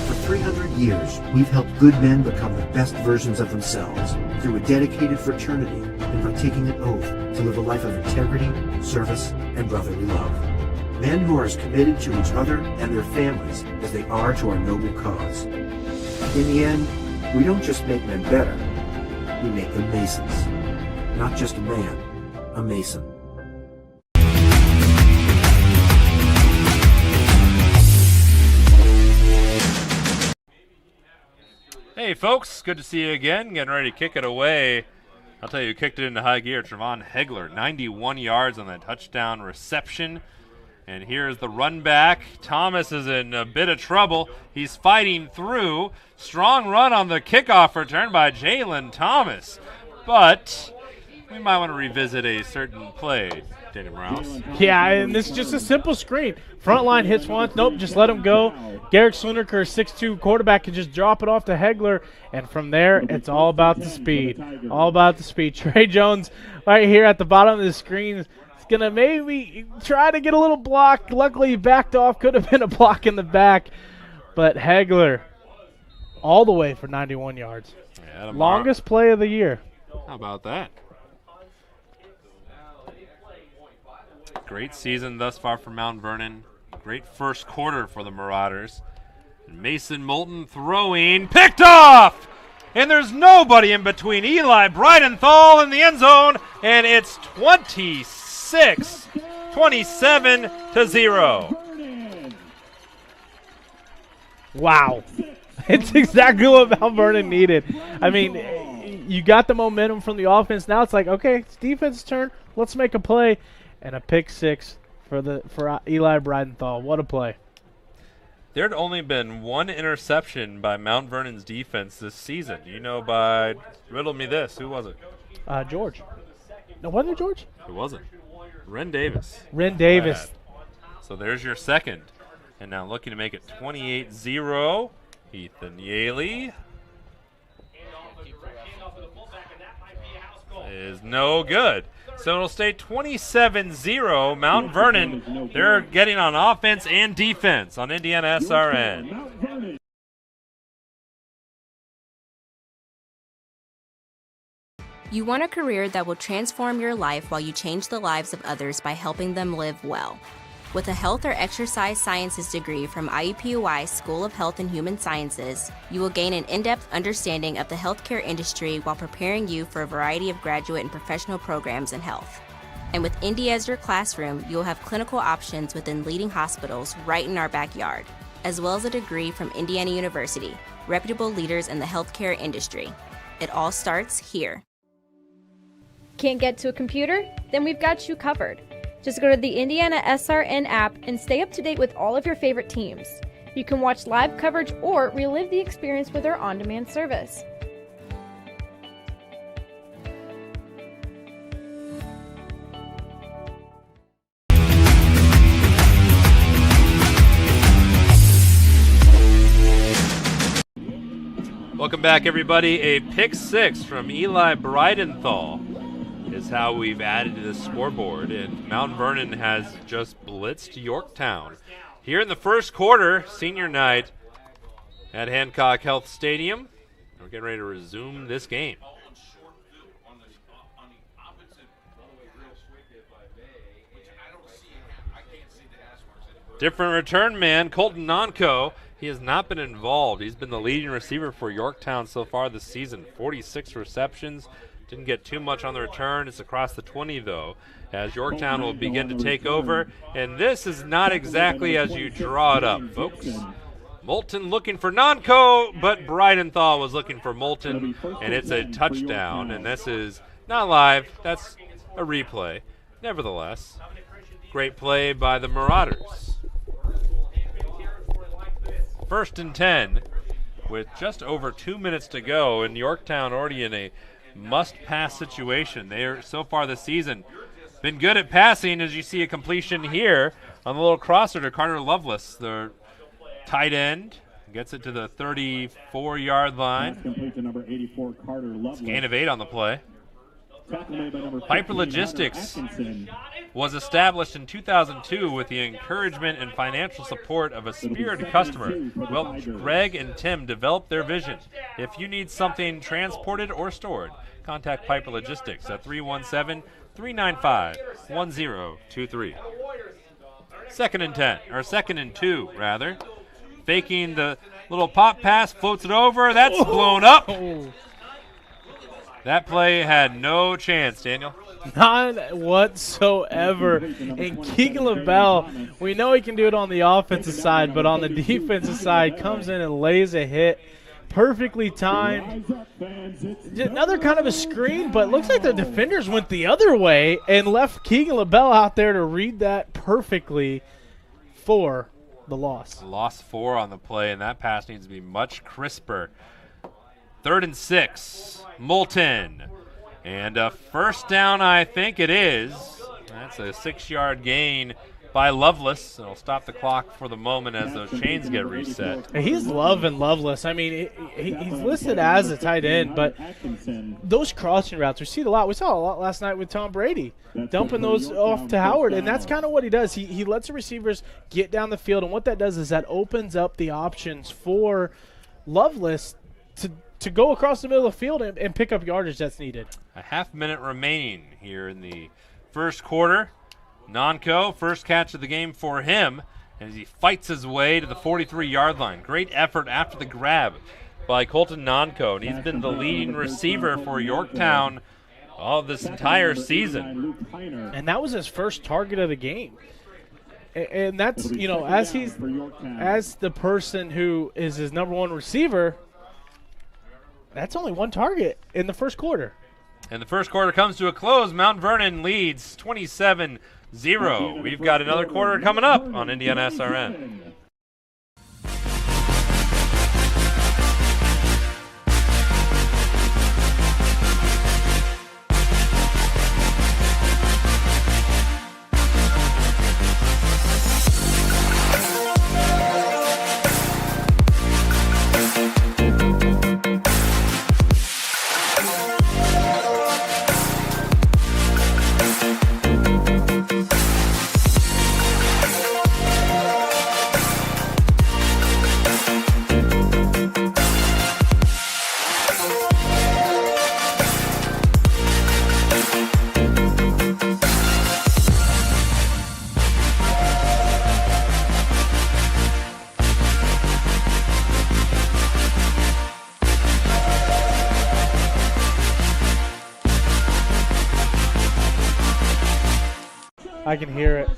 For 300 years, we've helped good men become the best versions of themselves through a dedicated fraternity and by taking an oath to live a life of integrity, service, and brotherly love. Men who are as committed to each other and their families as they are to our noble cause. In the end, we don't just make men better, we make them Masons. Not just a man, a Mason. Hey folks, good to see you again. Getting ready to kick it away. I'll tell you who kicked it into high gear. Trevon Hegler, 91 yards on that touchdown reception. And here's the run back. Thomas is in a bit of trouble. He's fighting through. Strong run on the kickoff return by Jalen Thomas. But we might want to revisit a certain play, Daniel Morales. Yeah, and this is just a simple screen. Front line hits once. Nope, just let him go. Garrick Swinnerker, 6'2", quarterback, can just drop it off to Hegler. And from there, it's all about the speed. All about the speed. Trey Jones right here at the bottom of the screen is going to maybe try to get a little block. Luckily, he backed off. Could have been a block in the back. But Hegler all the way for 91 yards. Yeah, longest play of the year. How about that? Great season thus far for Mount Vernon. Great first quarter for the Marauders. And Mason Moulton throwing, picked off! And there's nobody in between Eli Bridenthal in the end zone, and it's 27-0. Wow. It's exactly what Mount Vernon needed. I mean, you got the momentum from the offense. Now it's like, okay, it's defense's turn. Let's make a play. And a pick six for Eli Bridenthal. What a play. There had only been one interception by Mount Vernon's defense this season. You know, riddle me this. Who was it? George. No, wasn't it George? It wasn't. Ren Davis. Ren Davis. So there's your second. And now looking to make it 28-0. Ethan Yaley is no good. So it'll stay 27-0. Mount Vernon, they're getting on offense and defense on IndianaSRN. You want a career that will transform your life while you change the lives of others by helping them live well. With a health or exercise sciences degree from IUPUI School of Health and Human Sciences, you will gain an in-depth understanding of the healthcare industry while preparing you for a variety of graduate and professional programs in health. And with Indy as your classroom, you will have clinical options within leading hospitals right in our backyard, as well as a degree from Indiana University, reputable leaders in the healthcare industry. It all starts here. Can't get to a computer? Then we've got you covered. Just go to the IndianaSRN app and stay up to date with all of your favorite teams. You can watch live coverage or relive the experience with our on-demand service. Welcome back, everybody. A pick six from Eli Bridenthal is how we've added to the scoreboard, and Mount Vernon has just blitzed Yorktown. Here in the first quarter, senior night at Hancock Health Stadium. We're getting ready to resume this game. Different return man, Colton Nonco. He has not been involved. He's been the leading receiver for Yorktown so far this season. 46 receptions. Didn't get too much on the return. It's across the 20, though, as Yorktown will begin to take over. And this is not exactly as you draw it up, folks. Moulton looking for Nonco, but Bridenthal was looking for Moulton, and it's a touchdown. And this is not live. That's a replay. Nevertheless, great play by the Marauders. 1st and 10 with just over 2 minutes to go, and Yorktown already in a must-pass situation. They are, so far this season, been good at passing, as you see a completion here on the little crosser to Carter Lovelace, the tight end. Gets it to the 34-yard line. Complete to number 84, Carter Lovelace. Gain of 8 on the play. Made by number Piper 15, Logistics Atkinson. was established in 2002 with the encouragement and financial support of a spirited customer. Well, Greg and Tim developed their vision. If you need something transported or stored, contact Piper Logistics at 317-395-1023. Second and 2, rather. Faking the little pop pass, floats it over. That's blown up. That play had no chance, Daniel. None whatsoever. And Keegan LaBelle, we know he can do it on the offensive side, but on the defensive side, comes in and lays a hit. Perfectly timed. Another kind of a screen, but looks like the defenders went the other way and left Keegan LaBelle out there to read that perfectly for the loss. Loss 4 on the play, and that pass needs to be much crisper. 3rd and 6, Moulton. And a first down, I think it is. That's a 6-yard gain by Lovelace. It'll stop the clock for the moment as those chains get reset. He's loving Lovelace. I mean, he's listed as a tight end, but those crossing routes, we see it a lot. We saw a lot last night with Tom Brady, dumping those off to Howard, and that's kind of what he does. He lets the receivers get down the field, and what that does is that opens up the options for Lovelace to go across the middle of the field and pick up yardage that's needed. A half minute remaining here in the first quarter. Nonco, first catch of the game for him, as he fights his way to the 43-yard line. Great effort after the grab by Colton Nonco, and he's been the leading receiver for Yorktown all this entire season. And that was his first target of the game. And that's, you know, as the person who is his number one receiver, that's only one target in the first quarter. And the first quarter comes to a close. Mount Vernon leads 27-0. We've got another quarter coming up on IndianaSRN. I can hear it.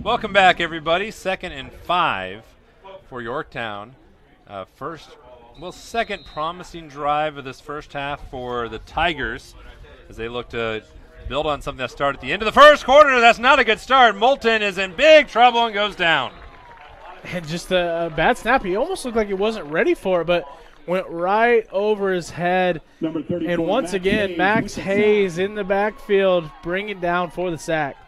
Welcome back, everybody. 2nd and 5 for Yorktown. Second promising drive of this first half for the Tigers as they look to build on something that started at the end of the first quarter. That's not a good start. Moulton is in big trouble and goes down. And just a bad snap. He almost looked like he wasn't ready for it, but went right over his head. And once again, Max Hayes in the backfield, bringing down for the sack.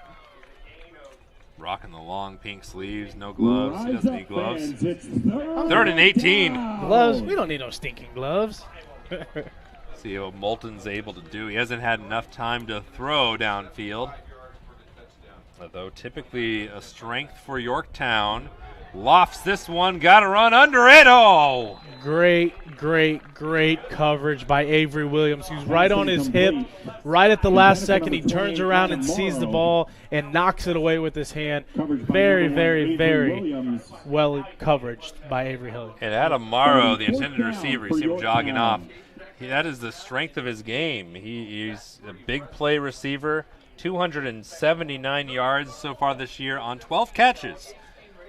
Rocking the long pink sleeves, no gloves. He doesn't need gloves. 3rd and 18. Gloves? We don't need no stinking gloves. See what Moulton's able to do. He hasn't had enough time to throw downfield. Although typically a strength for Yorktown. Lofts this one, got to run under it. Oh! Great coverage by Avery Williams. He's right on his hip, right at the last second. He turns around and sees the ball and knocks it away with his hand. Very well coverage by Avery Williams. And Adam Morrow, the intended receiver, you see him jogging off. That is the strength of his game. He's a big play receiver, 279 yards so far this year on 12 catches.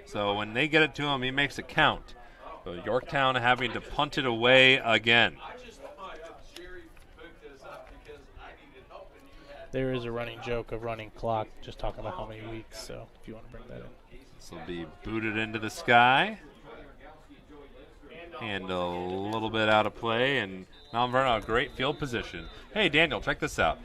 So when they get it to him, he makes it count. But Yorktown having to punt it away again. There is a running joke of running clock, just talking about how many weeks, so if you want to bring that in. This will be booted into the sky. And a little bit out of play, and Mount Vernon, a great field position. Hey, Daniel, check this out.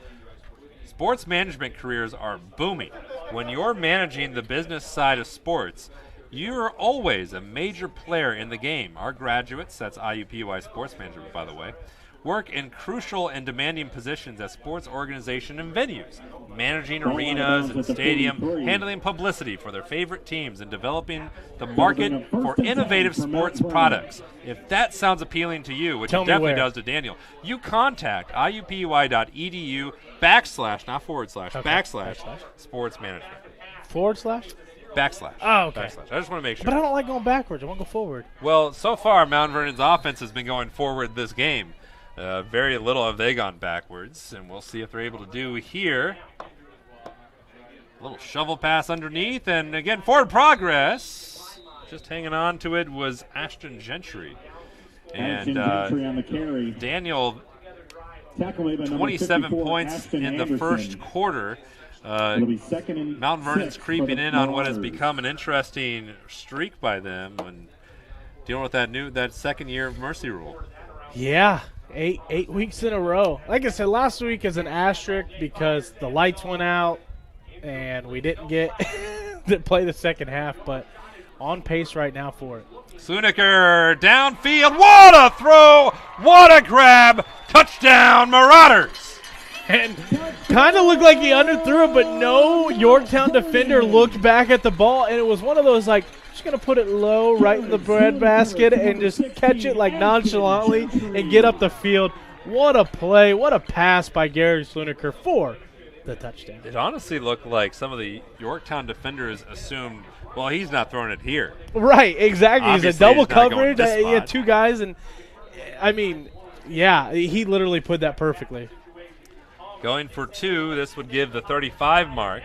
Sports management careers are booming. When you're managing the business side of sports, You're always a major player in the game. Our graduates, that's IUPUI sports management, by the way, work in crucial and demanding positions at sports organization and venues, managing arenas and stadium, handling publicity for their favorite teams, and developing the market for innovative sports products. If that sounds appealing to you, which it definitely does to Daniel, you contact iupui.edu / not forward slash, / sports management. Forward slash? Backslash. Oh, okay. Backslash. I just want to make sure. But I don't like going backwards. I want to go forward. Well, so far, Mount Vernon's offense has been going forward this game. Very little have they gone backwards, and we'll see if they're able to do here. A little shovel pass underneath, and again, forward progress. Just hanging on to it was Ashton Gentry. And Gentry on the carry. Daniel, 27 points in the first quarter. Mount Vernon's creeping in on what has become an interesting streak by them when dealing with that second year of mercy rule. Yeah, eight weeks in a row. Like I said, last week is an asterisk because the lights went out and we didn't get to play the second half, but on pace right now for it. Sluniker downfield. What a throw! What a grab! Touchdown, Marauders! And kind of looked like he underthrew it, but no Yorktown defender looked back at the ball, and it was one of those, like, just going to put it low right in the breadbasket and just catch it, like, nonchalantly and get up the field. What a play. What a pass by Gary Sluniker for the touchdown. It honestly looked like some of the Yorktown defenders assumed, well, he's not throwing it here. Right, exactly. Obviously, he's a double he's not coverage. going this He had spot. two guys, and, I mean, yeah, he literally put that perfectly. Going for two, this would give the 35 mark.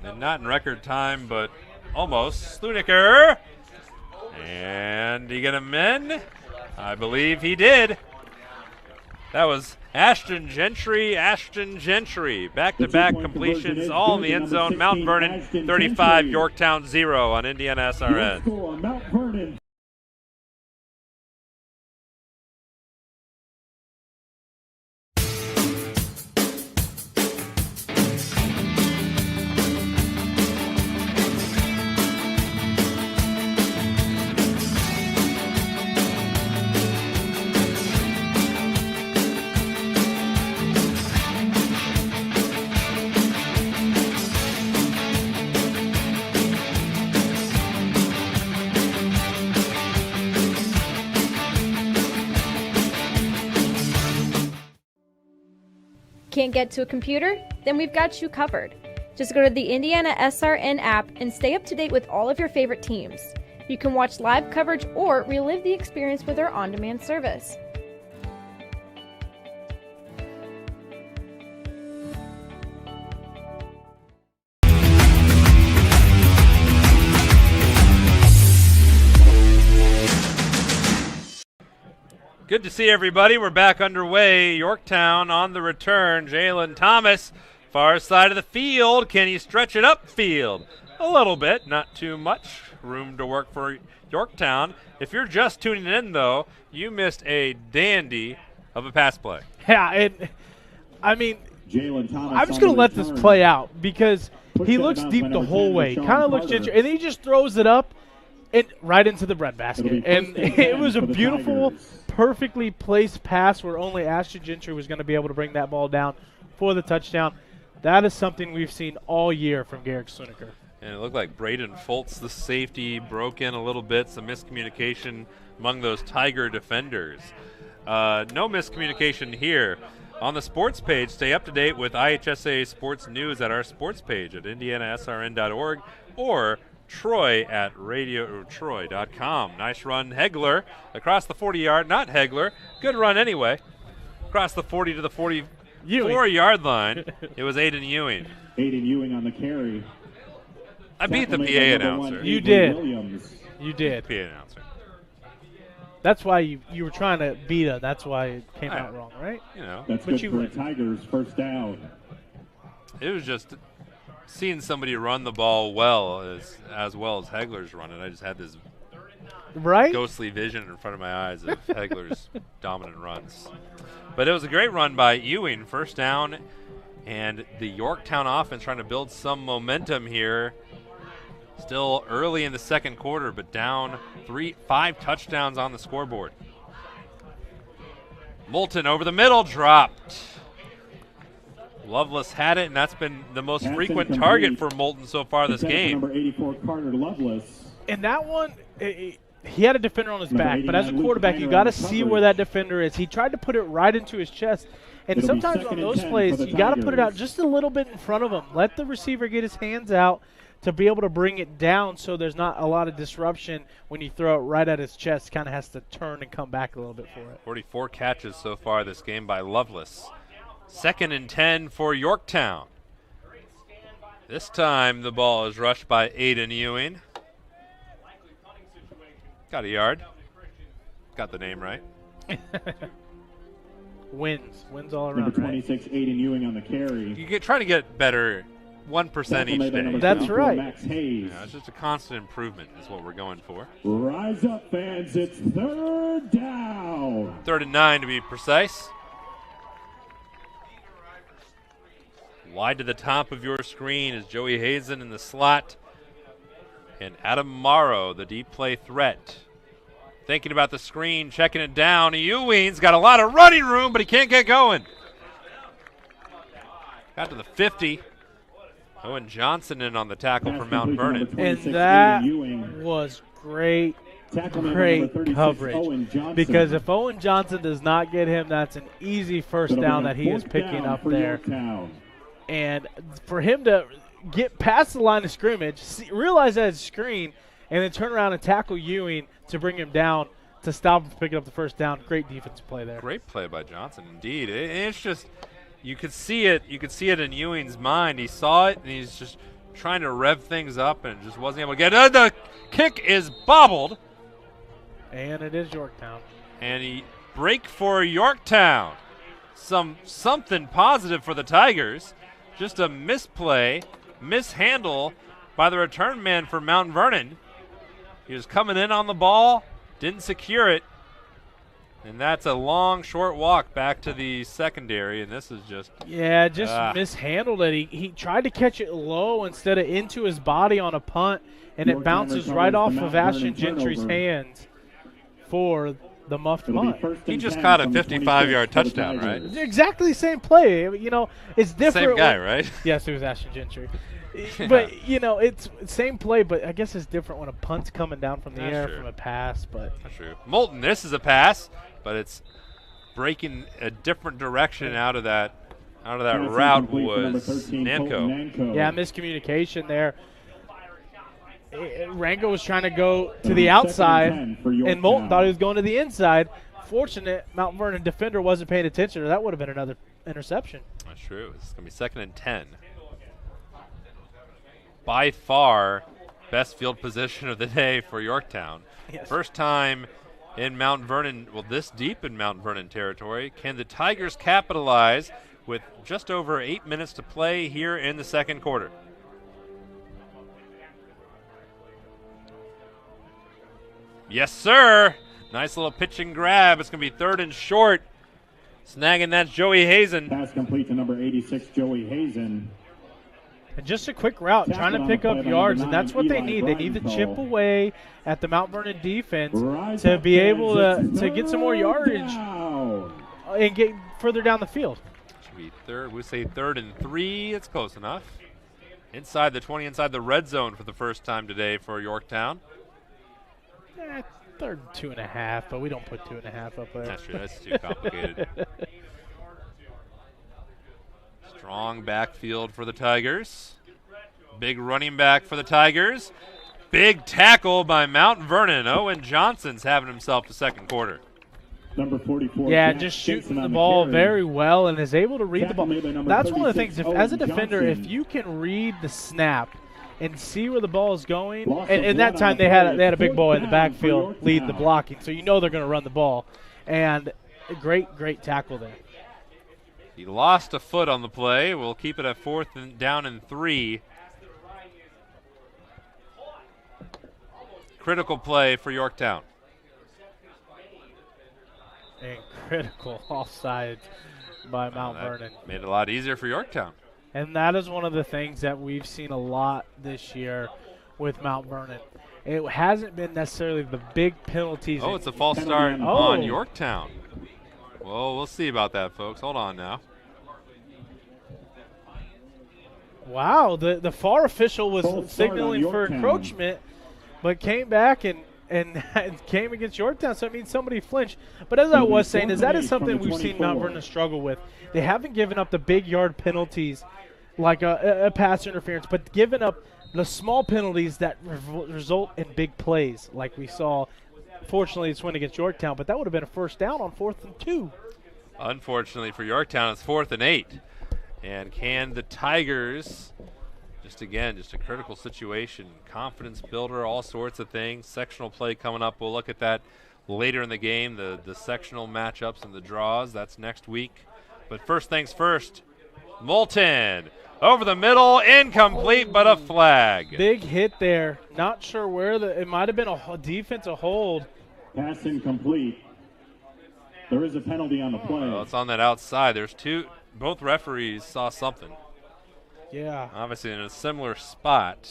And not in record time, but almost. Sluniker. And he get him in? I believe he did. That was Ashton Gentry. Back-to-back completions, all in the end zone. Mount Vernon 35, Yorktown 0 on IndianaSRN. Mount Vernon. Can't get to a computer? Then we've got you covered. Just go to the IndianaSRN app and stay up to date with all of your favorite teams. You can watch live coverage or relive the experience with our on-demand service. Good to see everybody. We're back underway. Yorktown on the return. Jalen Thomas, far side of the field. Can he stretch it upfield? A little bit, not too much. Room to work for Yorktown. If you're just tuning in, though, you missed a dandy of a pass play. Yeah, I mean, Jalen Thomas. I'm just going to let this play out because he looks deep the whole way. Kind of looks ginger, and then he just throws it up and right into the breadbasket. And it was a beautiful, perfectly placed pass where only Ashton Gentry was going to be able to bring that ball down for the touchdown. That is something we've seen all year from Garrick Sluniker. And it looked like Braden Fultz, the safety, broke in a little bit. Some miscommunication among those Tiger defenders. No miscommunication here. On the sports page, stay up to date with IHSAA sports news at our sports page at IndianaSRN.org or Troy at radiotroy.com. Nice run, Hegler, across the 40-yard. Not Hegler. Good run anyway. Across the 40 to the 44-yard line. It was Aiden Ewing. Aiden Ewing on the carry. I beat the PA announcer. You did. You did. PA announcer. That's why you were trying to beat him. That's why it came out wrong, right? You know. That's good for the Tigers. First down. It was just seeing somebody run the ball well as well as Hegler's running. I just had this ghostly vision in front of my eyes of Hegler's dominant runs. But it was a great run by Ewing. First down And the Yorktown offense trying to build some momentum here. Still early in the second quarter, but down 5 touchdowns on the scoreboard. Moulton over the middle, dropped. Lovelace had it, and that's been the most frequent target for Moulton so far this game. Number 84, Carter Lovelace. And that one, he had a defender on his back, but as a quarterback, you got to see where that defender is. He tried to put it right into his chest, and sometimes on those plays, you got to put it out just a little bit in front of him. Let the receiver get his hands out to be able to bring it down so there's not a lot of disruption when you throw it right at his chest. Kind of has to turn and come back a little bit for it. 44 catches so far this game by Lovelace. 2nd and 10 for Yorktown. This time the ball is rushed by Aiden Ewing. Got a yard. Got the name right. Wins all around. Number 26, Aiden Ewing on the carry. You try to get better 1% each day. That's right. Max Hayes. It's just a constant improvement is what we're going for. Rise up, fans. It's 3rd down. 3rd and 9 to be precise. Wide to the top of your screen is Joey Hazen in the slot. And Adam Morrow, the deep play threat. Thinking about the screen, checking it down. Ewing's got a lot of running room, but he can't get going. Got to the 50. Owen Johnson in on the tackle for Mount Vernon. And that was great coverage. Because if Owen Johnson does not get him, that's an easy first down that he is picking up there. And for him to get past the line of scrimmage, realize that it's screen, and then turn around and tackle Ewing to bring him down to stop him from picking up the first down. Great defense play there. Great play by Johnson, indeed. It's just, you could see it. You could see it in Ewing's mind. He saw it, and he's just trying to rev things up, and just wasn't able to get it. The kick is bobbled. And it is Yorktown. And he break for Yorktown. Something positive for the Tigers. Just a misplay, mishandle by the return man for Mount Vernon. He was coming in on the ball, didn't secure it. And that's a long, short walk back to the secondary, and this is just... Yeah, just mishandled it. He tried to catch it low instead of into his body on a punt, and it bounces right off of Ashton Gentry's hands for the muffed punt. He just caught a 55-yard touchdown, right? Exactly the same play. You know, it's different. Same guy, right? Yes, it was Ashton Gentry. But, you know, it's same play, but I guess it's different when a punt's coming down from the air from a pass. But that's true. Moulton, this is a pass, but it's breaking a different direction out of that route was Nanko. Yeah, miscommunication there. Rango was trying to go to the outside, and Moulton thought he was going to the inside. Fortunate Mount Vernon defender wasn't paying attention, or that would have been another interception. That's true. It's going to be 2nd and 10. By far, best field position of the day for Yorktown. Yes. First time in Mount Vernon, well, this deep in Mount Vernon territory. Can the Tigers capitalize with just over 8 minutes to play here in the second quarter? Yes, sir. Nice little pitch and grab. It's going to be 3rd and short. Snagging that Joey Hazen. Pass complete to number 86, Joey Hazen. And just a quick route, trying to pick up yards, and that's what they need. They need to chip away at the Mount Vernon defense to be able to get some more yardage and get further down the field. Should be third. We say 3rd and 3. It's close enough. Inside the 20, inside the red zone for the first time today for Yorktown. 3rd and 2.5, but we don't put 2.5 up there. That's true. That's too complicated. Strong backfield for the Tigers. Big running back for the Tigers. Big tackle by Mount Vernon. Owen Johnson's having himself the second quarter. Number 44. Yeah, just shooting the ball very well and is able to read the ball. That's one of the things, as a defender, if you can read the snap and see where the ball is going, and that time they had a big boy in the backfield lead the blocking, so you know they're going to run the ball. And a great tackle there. He lost a foot on the play. We'll keep it at 4th and down and 3. Critical play for Yorktown. And critical offside by Mount Vernon. Made it a lot easier for Yorktown. And that is one of the things that we've seen a lot this year with Mount Vernon. It hasn't been necessarily the big penalties. Oh, it's a false start on Yorktown. Well, we'll see about that, folks. Hold on now. Wow, the FAR official was signaling for encroachment, but came back and came against Yorktown, so it means somebody flinched. But as I was saying, that is something we've seen Mount Vernon struggle with. They haven't given up the big yard penalties like a pass interference, but given up the small penalties that result in big plays like we saw. Fortunately, it's win against Yorktown, but that would have been a first down on 4th and 2. Unfortunately for Yorktown, it's 4th and 8. And can the Tigers, just a critical situation, confidence builder, all sorts of things. Sectional play coming up. We'll look at that later in the game, the sectional matchups and the draws. That's next week. But first things first, Moulton over the middle, incomplete, but a flag. Big hit there. Not sure where it might have been a defensive hold. Pass incomplete. There is a penalty on the play. Well, it's on that outside. There's both referees saw something. Yeah. Obviously in a similar spot.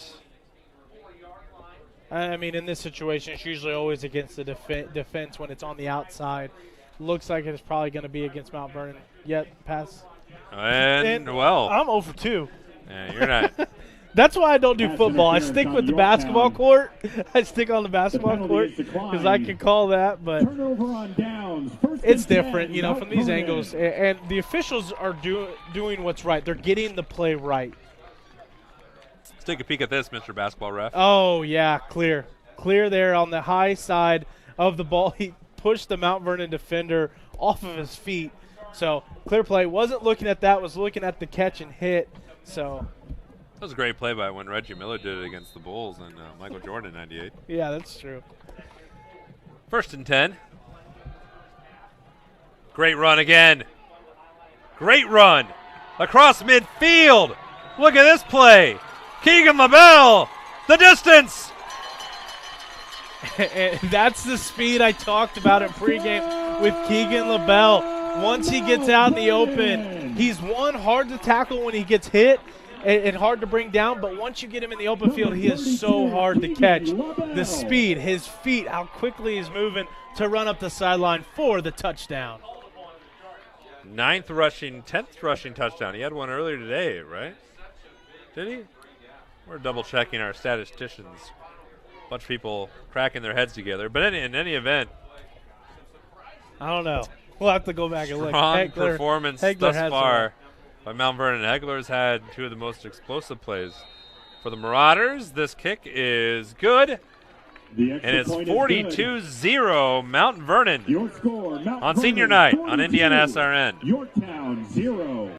I mean, in this situation, it's usually always against the defense when it's on the outside. Looks like it's probably going to be against Mount Vernon. Yet, pass. And well. I'm 0 for 2. Yeah, you're not. That's why I don't do football. I stick with the basketball court. I stick on the basketball court because I can call that, but it's different, from these angles. And the officials are doing what's right. They're getting the play right. Let's take a peek at this, Mr. Basketball Ref. Oh, yeah, clear. Clear there on the high side of the ball. He pushed the Mount Vernon defender off of his feet. So, clear play. Wasn't looking at that, was looking at the catch and hit. So, that was a great play by when Reggie Miller did it against the Bulls and Michael Jordan in '98. Yeah, that's true. 1st and 10. Great run again. Great run across midfield. Look at this play. Keegan LaBelle, the distance. And that's the speed I talked about in pregame with Keegan LaBelle. Once he gets out in the open, he's hard to tackle when he gets hit and hard to bring down, but once you get him in the open field, he is so hard to catch. The speed, his feet, how quickly he's moving to run up the sideline for the touchdown. 10th rushing touchdown. He had one earlier today, right? Did he? We're double checking our statisticians. A bunch of people cracking their heads together. But in any event, I don't know. We'll have to go back and look. Strong performance thus far by Mount Vernon. Hegler's had 2 of the most explosive plays for the Marauders. This kick is good. And it's 42-0 Mount Vernon on senior night on IndianaSRN. Yorktown 0.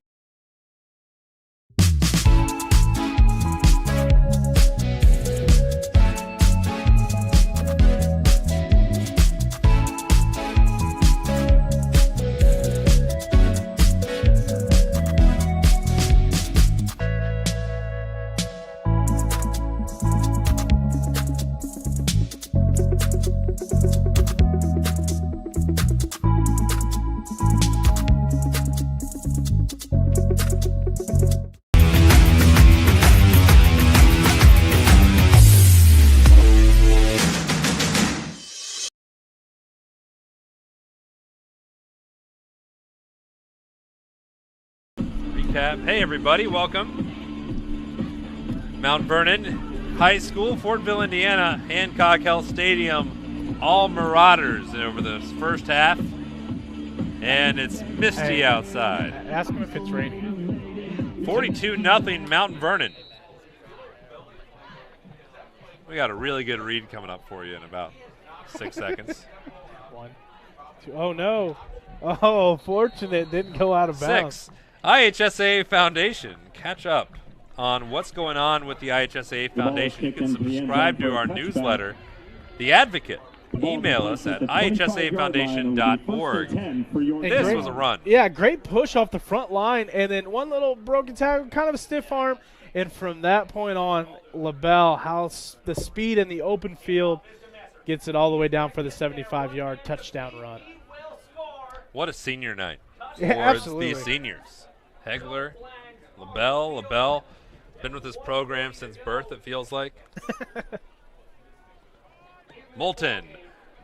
Hey everybody, welcome. Mount Vernon High School, Fortville, Indiana, Hancock Health Stadium, all Marauders over the first half. And it's misty outside. Ask them if it's raining. 42-0 Mount Vernon. We got a really good read coming up for you in about 6 seconds. 1, 2, oh no. Oh, fortunate, didn't go out of bounds. 6. IHSAA Foundation. Catch up on what's going on with the IHSAA Foundation. You can subscribe to our newsletter, The Advocate. Email us at ihsaafoundation.org. This was a run. Yeah, great push off the front line, and then one little broken tackle, kind of a stiff arm, and from that point on, LaBelle, how the speed in the open field gets it all the way down for the 75-yard touchdown run. What a senior night absolutely. these seniors. Hegler, LaBelle, been with this program since birth, it feels like. Moulton,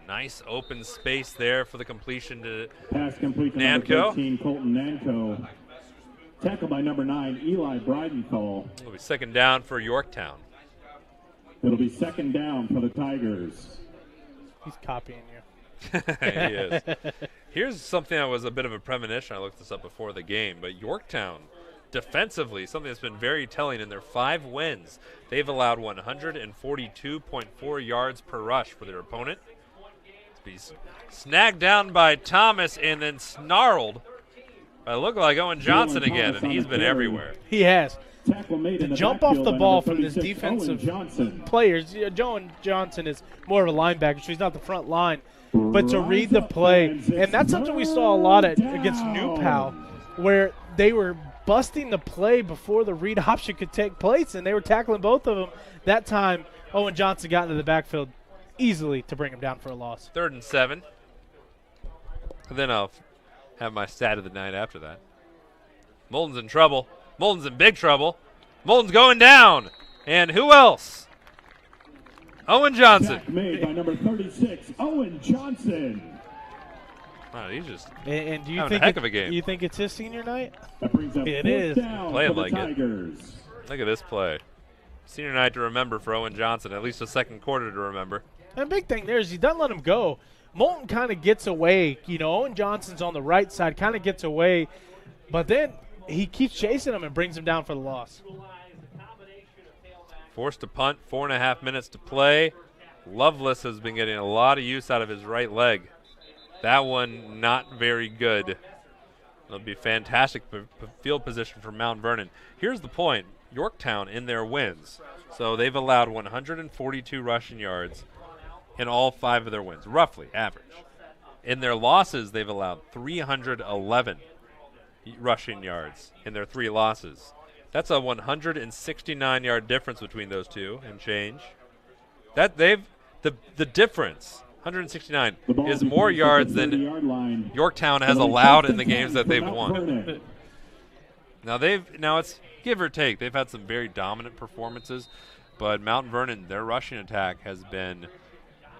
nice open space there for the completion to Pass complete to number 13, Colton Nanko. Tackle by number 9, Eli Bridenthal. It'll be second down for Yorktown. It'll be second down for the Tigers. He's copying you. He is. Here's something that was a bit of a premonition. I looked this up before the game, but Yorktown, defensively, something that's been very telling in their 5 wins, they've allowed 142.4 yards per rush for their opponent. He's snagged down by Thomas and then snarled by look like Owen Johnson again, and he's been everywhere. He has. To jump off the ball from this defensive players. Owen Johnson is more of a linebacker, so he's not the front line. But to read the play, and that's something we saw a lot against New Pal, where they were busting the play before the read option could take place, and they were tackling both of them. That time, Owen Johnson got into the backfield easily to bring him down for a loss. 3rd and 7. And then I'll have my stat of the night after that. Moulton's in trouble. Moulton's in big trouble. Moulton's going down. And who else? Owen Johnson. Sack made by number 36, Owen Johnson. Wow, he's just and do you having think a heck of a game. You think it's his senior night? That brings up It is. Playing like it. Look at this play. Senior night to remember for Owen Johnson, at least a second quarter to remember. And the big thing there is he doesn't let him go. Moulton kind of gets away. Owen Johnson's on the right side, kind of gets away. But then he keeps chasing him and brings him down for the loss. Forced to punt, 4.5 minutes to play. Lovelace has been getting a lot of use out of his right leg. That one not very good. It'll be fantastic field position for Mount Vernon. Here's the point. Yorktown in their wins. So they've allowed 142 rushing yards in all 5 of their wins, roughly average. In their losses, they've allowed 311 rushing yards in their 3 losses. That's a 169-yard difference between those two and change. That the difference, 169, is more yards than Yorktown has allowed in the games that they've won. Now it's give or take. They've had some very dominant performances, but Mount Vernon, their rushing attack has been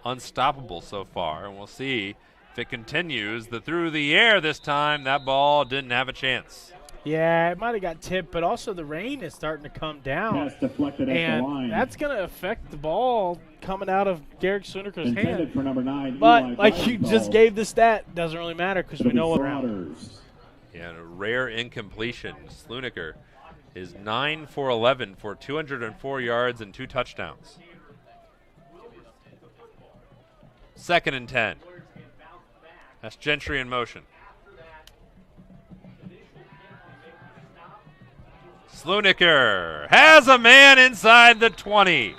unstoppable so far, and we'll see if it continues. Through the air this time, that ball didn't have a chance. Yeah, it might have got tipped, but also the rain is starting to come down. Pass deflected at the line. That's going to affect the ball coming out of Garrick Sluniker's hand. For number 9, but Eli like you just gave the stat, doesn't really matter because we know what around. Yeah, and a rare incompletion. Sluniker is 9 for 11 for 204 yards and 2 touchdowns. 2nd and 10. That's Gentry in motion. Sluniker has a man inside the 20.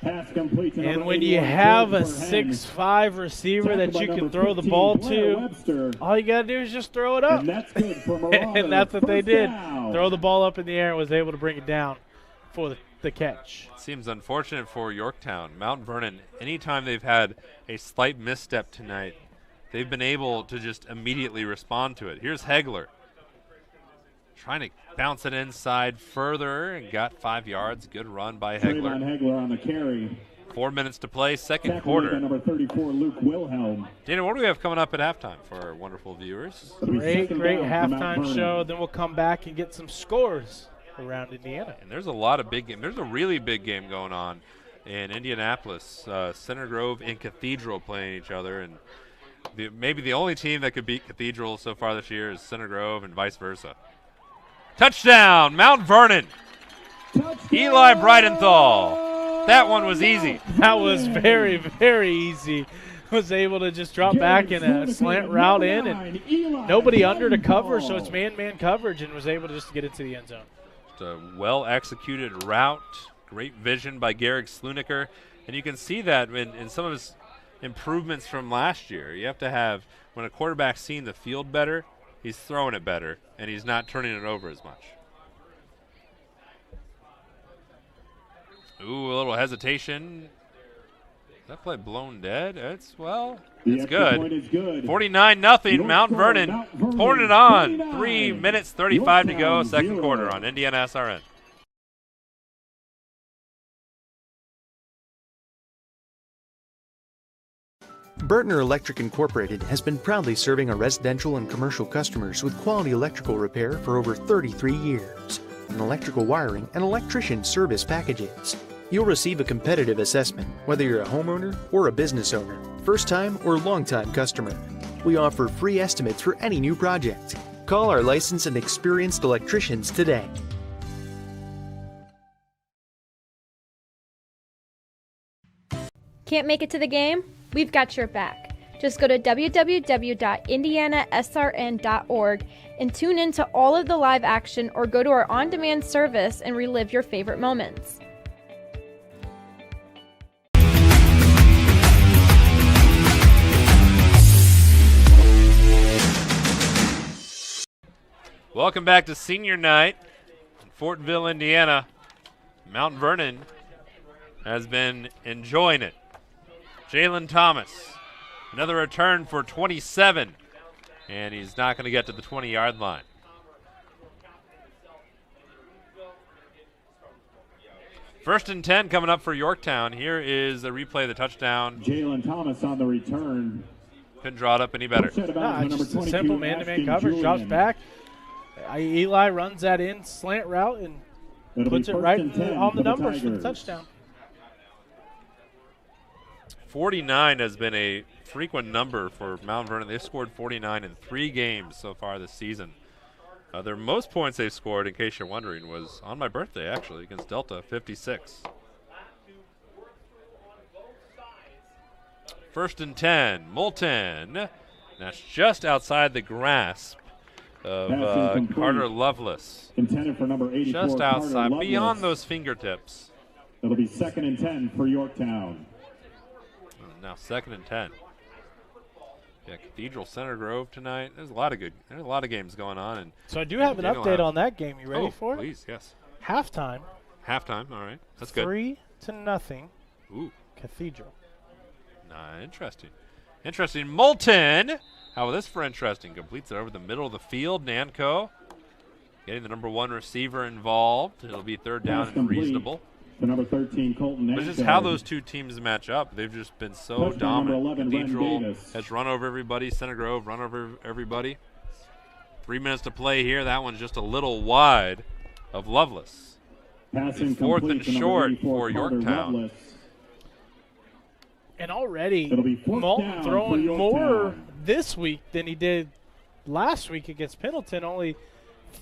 And when you have a 6'5" receiver that you can throw the ball to, all you got to do is just throw it up. And that's good for and that's what they did. Throw the ball up in the air and was able to bring it down for the catch. Seems unfortunate for Yorktown. Mount Vernon, anytime they've had a slight misstep tonight, they've been able to just immediately respond to it. Here's Hegler. Trying to bounce it inside further and got 5 yards. Good run by Hegler. Hegler on the carry. 4 minutes to play, second quarter. Number 34, Luke Wilhelm. Dana, what do we have coming up at halftime for our wonderful viewers? Great halftime show. Then we'll come back and get some scores around Indiana. And there's a lot of big games. There's a really big game going on in Indianapolis. Center Grove and Cathedral playing each other. And maybe the only team that could beat Cathedral so far this year is Center Grove and vice versa. Touchdown, Mount Vernon. Touchdown. Eli Bridenthal. That one was easy. That was very, very easy. Was able to just drop back in a slant route in, and nobody under to cover, so it's man-man coverage, and was able to just get into the end zone. Just a well-executed route. Great vision by Garrick Sluniker. And you can see that in some of his improvements from last year. You have to have, when a quarterback's seeing the field better, he's throwing it better, and he's not turning it over as much. Ooh, a little hesitation. that play blown dead? It's The it's extra point good. is good. 49-0. Mount Vernon pouring it on. 49. 3 minutes 35 to go, Yorktown, second 0. quarter on IndianaSRN. Vernon Electric Incorporated has been proudly serving our residential and commercial customers with quality electrical repair for over 33 years. And electrical wiring and electrician service packages. You'll receive a competitive assessment whether you're a homeowner or a business owner, first-time or long-time customer. We offer free estimates for any new project. Call our licensed and experienced electricians today. Can't make it to the game? We've got your back. Just go to www.IndianaSRN.org and tune in to all of the live action or go to our on-demand service and relive your favorite moments. Welcome back to senior night in Fortville, Indiana. Mount Vernon has been enjoying it. Jalen Thomas, another return for 27, and he's not going to get to the 20-yard line. First and 10 coming up for Yorktown. Here is a replay of the touchdown. Jalen Thomas on the return. Couldn't draw it up any better. Just a simple man-to-man coverage, drops back. Eli runs that in slant route and puts it right on the numbers for the touchdown. 49 has been a frequent number for Mount Vernon. They've scored 49 in 3 games so far this season. Their most points they've scored, in case you're wondering, was on my birthday, actually, against Delta, 56. First and 10, Moulton. That's just outside the grasp of Carter Lovelace. Intended for number 84, just outside, Carter beyond Lovelace. those fingertips. It'll be 2nd and 10 for Yorktown. Now 2nd and 10. Yeah, Cathedral Center Grove tonight. There's a lot of games going on. And so I do have an update on that game. You ready for it? Please, yes. Halftime. Halftime. All right, that's good. 3-0. Ooh. Cathedral. Interesting. Interesting. Moulton. How about this for interesting? Completes it over the middle of the field. Nanco getting the number 1 receiver involved. It'll be 3rd down and reasonable. The number 13, Colton Nanco. Which is how those two teams match up. They've just been so dominant. 11, Cathedral has run over everybody. Center Grove run over everybody. 3 minutes to play here. That one's just a little wide of Lovelace. 4th and short for Yorktown. Lovelace. And already Moulton throwing more this week than he did last week against Pendleton, only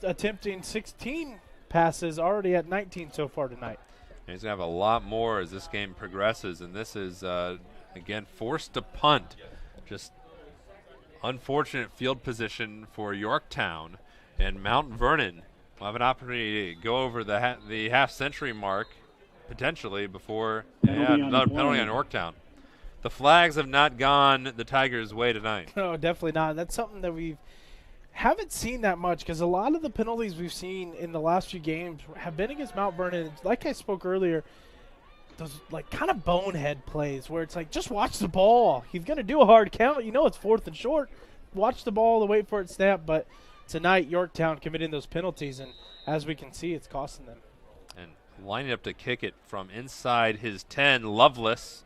attempting 16 passes, already at 19 so far tonight. And he's going to have a lot more as this game progresses, and this is, again, forced to punt. Just unfortunate field position for Yorktown, and Mount Vernon will have an opportunity to go over the half-century mark, potentially, before another penalty on Yorktown. The flags have not gone the Tigers' way tonight. No, definitely not. That's something that we haven't seen that much, because a lot of the penalties we've seen in the last few games have been against Mount Vernon. Like I spoke earlier, those like kind of bonehead plays where it's like, just watch the ball. He's going to do a hard count. You know it's 4th and short. Watch the ball and wait for it to snap. But tonight, Yorktown committing those penalties, and as we can see, it's costing them. And lining up to kick it from inside his 10, Lovelace.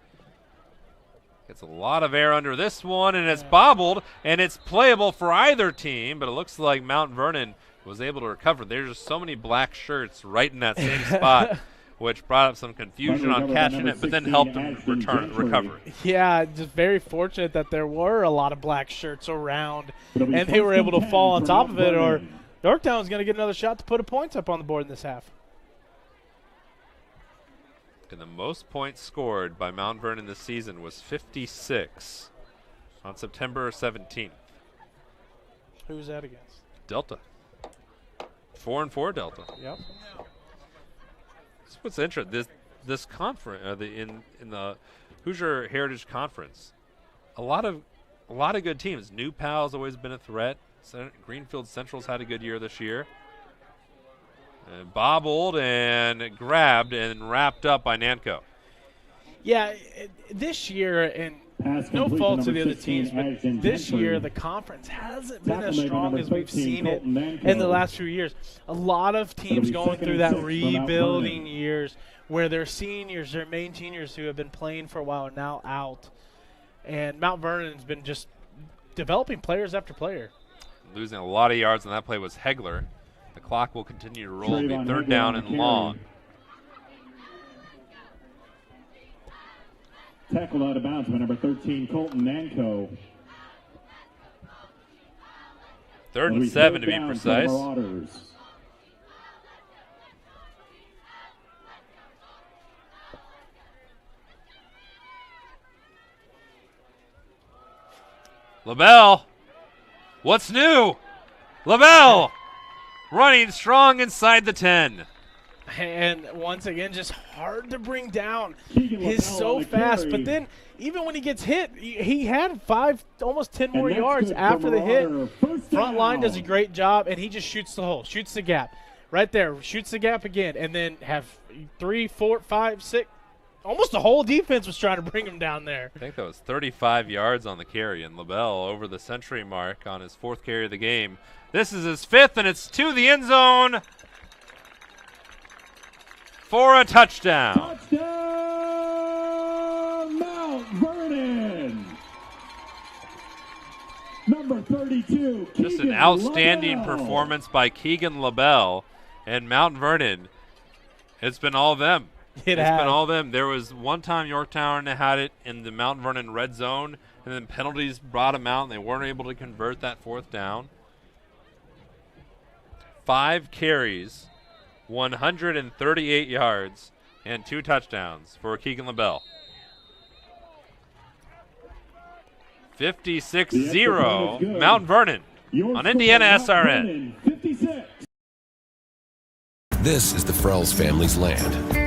Gets a lot of air under this one, and it's bobbled, and it's playable for either team, but it looks like Mount Vernon was able to recover. There's just so many black shirts right in that same spot, which brought up some confusion on catching it, but then helped him recover. Yeah, just very fortunate that there were a lot of black shirts around, and they were able to fall on top of it, or Yorktown's going to get another shot to put a points up on the board in this half. And the most points scored by Mount Vernon this season was 56 on September 17th. Who was that against? Delta. 4-4 Delta. Yep. That's what's interesting. This conference, in the Hoosier Heritage Conference, a lot of good teams. New Pal's always been a threat. Greenfield Central's had a good year this year. Bobbled and grabbed and wrapped up by Nanco. Yeah, this year, and no fault to the other teams, but this year the conference hasn't been as strong as we've seen it in the last few years. A lot of teams going through that rebuilding years where their seniors, their main seniors who have been playing for a while are now out. And Mount Vernon's been just developing players after player. Losing a lot of yards on that play was Hegler. The clock will continue to roll. It'll be third down and long. Tackled out of bounds by number 13, Colton Nanko. 3rd and 7 to be precise. LaBelle, what's new? LaBelle running strong inside the 10. And once again, just hard to bring down. He's so fast, but then even when he gets hit, he had almost 10 more yards after the hit. Front line does a great job, and he just shoots the hole, shoots the gap. Right there, shoots the gap again, and then have 3, 4, 5, 6. Almost the whole defense was trying to bring him down there. I think that was 35 yards on the carry, and LaBelle over the century mark on his 4th carry of the game. This is his 5th, and it's to the end zone for a touchdown. Touchdown, Mount Vernon. Number 32, Just an outstanding performance by Keegan LaBelle and Mount Vernon. It's been all of them. It's been all of them. There was one time Yorktown had it in the Mount Vernon red zone, and then penalties brought them out, and they weren't able to convert that 4th down. 5 carries, 138 yards, and 2 touchdowns for Keegan LaBelle. 56-0 Mount Vernon on IndianaSRN. This is the Frells family's land.